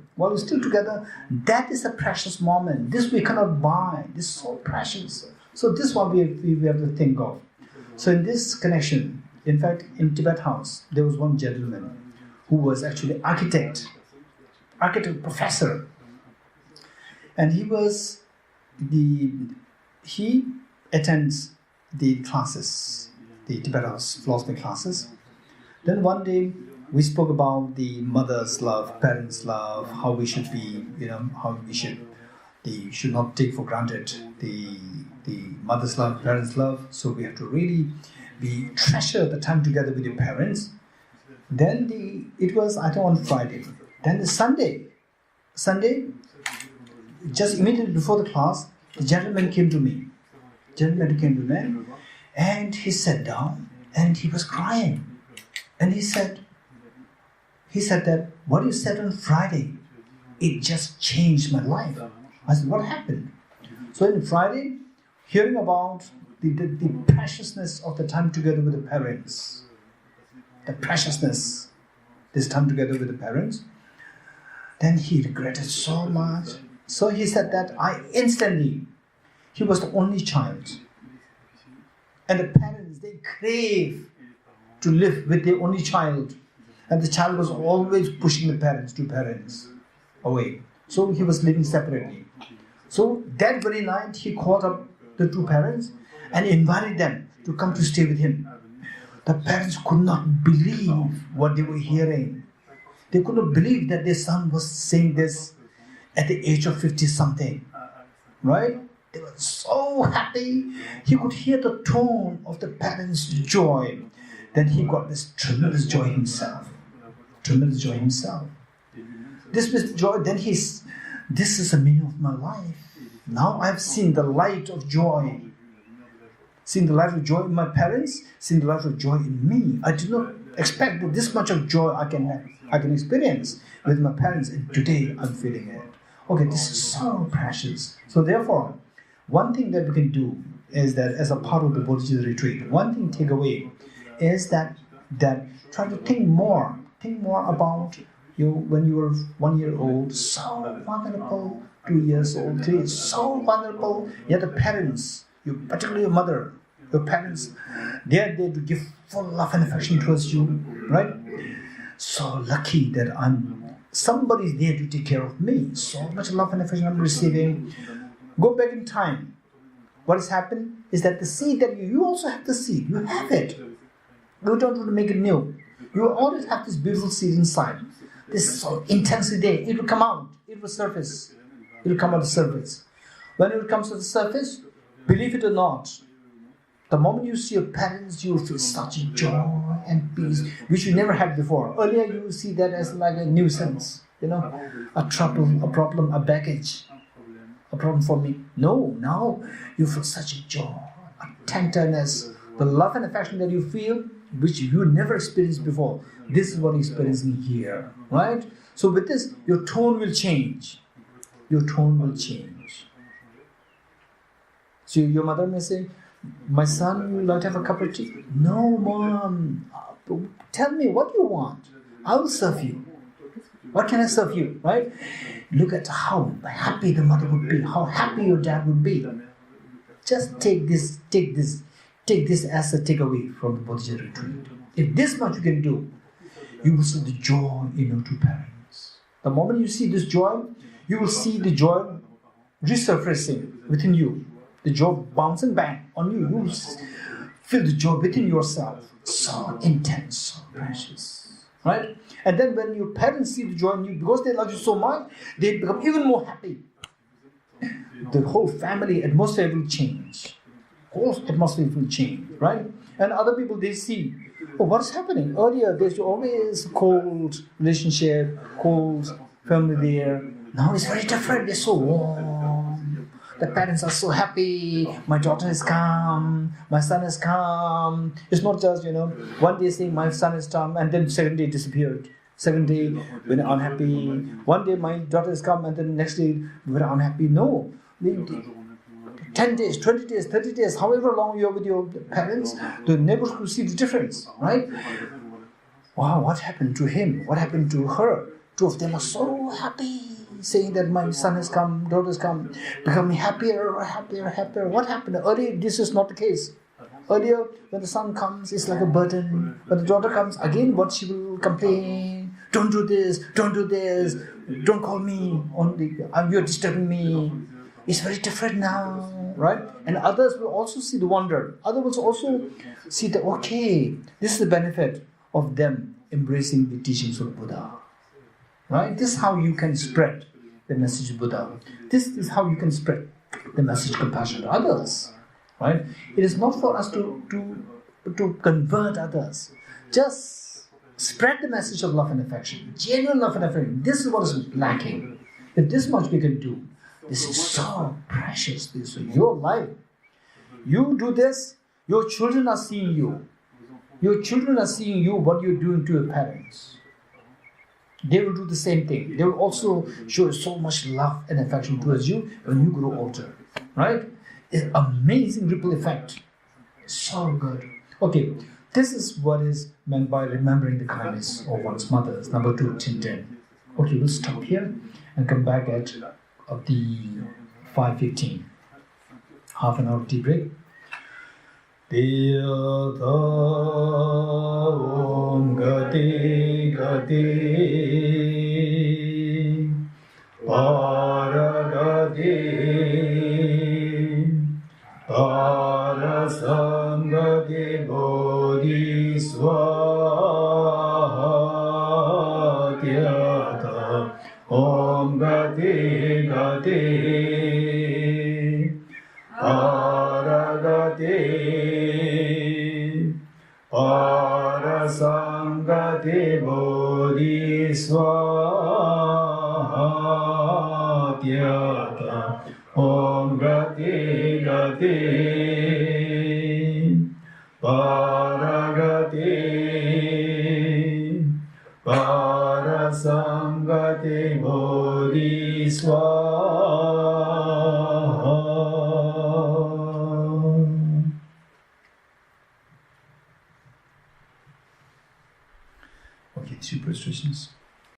S2: that is a precious moment. This we cannot buy. This is so precious. So this is what we have to think of. So in this connection, in fact, in Tibet House, there was one gentleman who was actually architect professor. And he attends the classes, the Tibet House philosophy classes. Then one day we spoke about the mother's love, parents' love, how we should be, how we should not take for granted the mother's love, parents' love. So we have to really treasure the time together with your parents. Then it was, I think, on Friday. Then the Sunday, just immediately before the class, the gentleman came to me. And he sat down and he was crying. And he said that what you said on Friday, it just changed my life. I said, what happened? So on Friday, hearing about the preciousness of the time together with the parents, the preciousness, this time together with the parents, then he regretted so much. So he said that he was the only child. And the parents, they crave to live with their only child. And the child was always pushing the parents away. So he was living separately. So that very night, he called up the two parents and invited them to come to stay with him. The parents could not believe what they were hearing. They could not believe that their son was saying this at the age of 50-something. Right? They were so happy. He could hear the tone of the parents' joy. Then he got this tremendous joy himself. Tremendous joy himself. This was joy. Then this is the meaning of my life. Now I've seen the light of joy. Seen the light of joy in my parents. Seen the light of joy in me. I did not expect that this much of joy I can experience with my parents. And today I'm feeling it. Okay, this is so precious. So therefore, one thing that we can do is that as a part of the Bodhicitta retreat, one thing take away is that try to think more about you when you were 1 year old, so vulnerable, 2 years old, 3 years, so vulnerable. Yet the parents, particularly your mother, your parents, they are there to give full love and affection towards you, right? So lucky that somebody's there to take care of me. So much love and affection I'm receiving. Go back in time. What has happened is that the seed that you also have the seed. You have it. You don't want to make it new. You always have this beautiful seed inside. This so intensely there. It will come out. It will surface. It will come out the surface. When it comes to the surface, believe it or not, the moment you see your parents, you will feel such a joy and peace, which you never had before. Earlier, you will see that as like a nuisance, a trouble, a problem, a baggage, a problem for me. No, now you feel such a joy, a tenderness, the love and affection that you feel, which you never experienced before. This is what you're experiencing here, right? So with this, your tone will change. Your tone will change. So your mother may say, my son, you like to have a cup of tea? No, mom. Tell me what you want. I will serve you. What can I serve you, right? Look at how happy the mother would be, how happy your dad would be. Just take this as a takeaway from the Bodhicitta retreat. If this much you can do, you will see the joy in your two parents. The moment you see this joy, you will see the joy resurfacing within you. The joy bouncing back on you. You will feel the joy within yourself. So intense, so precious. Right? And then when your parents see the joy in you, because they love you so much, they become even more happy. The whole family atmosphere will change. Whole atmosphere will change, right? And other people, they see, what's happening? Earlier, there's always cold relationship, cold family there. Now it's very different. They're so warm. The parents are so happy. My daughter has come. My son has come. It's not just, one day saying my son has come and then second day disappeared. Second day, when unhappy. One day my daughter has come and then next day, very unhappy. No. 10 days, 20 days, 30 days, however long you're with your parents, the neighbors will see the difference, right? Wow, what happened to him? What happened to her? Two of them are so happy, saying that my son has come, daughter has come, becoming happier. What happened? Earlier, this is not the case. Earlier, when the son comes, it's like a burden. When the daughter comes, again, what she will complain, don't do this, don't call me, you're disturbing me. It's very different now, right? And others will also see the wonder. Others will also see that, okay, this is the benefit of them embracing the teachings of Buddha, right? This is how you can spread the message of Buddha. This is how you can spread the message of compassion to others, right? It is not for us to convert others. Just spread the message of love and affection, genuine love and affection. This is what is lacking. If this much we can do, this is so precious. This is your life. You do this, your children are seeing you. Your children are seeing you, what you're doing to your parents. They will do the same thing. They will also show so much love and affection towards you when you grow older. Right? It's an amazing ripple effect. So good. Okay, this is what is meant by remembering the kindness of one's mothers. Number 2, Tintin. Okay, we'll stop here and come back at the 5:15. Half an hour tea break. Tirtha Om Gati Gati Paragati Parasangati Bodhi Swaha Om Gati Gati Paragati Parasangati Bodhi Swaha Om Gati Gati Paragati Parasangati Bodhi Swaha. Okay, superstitions.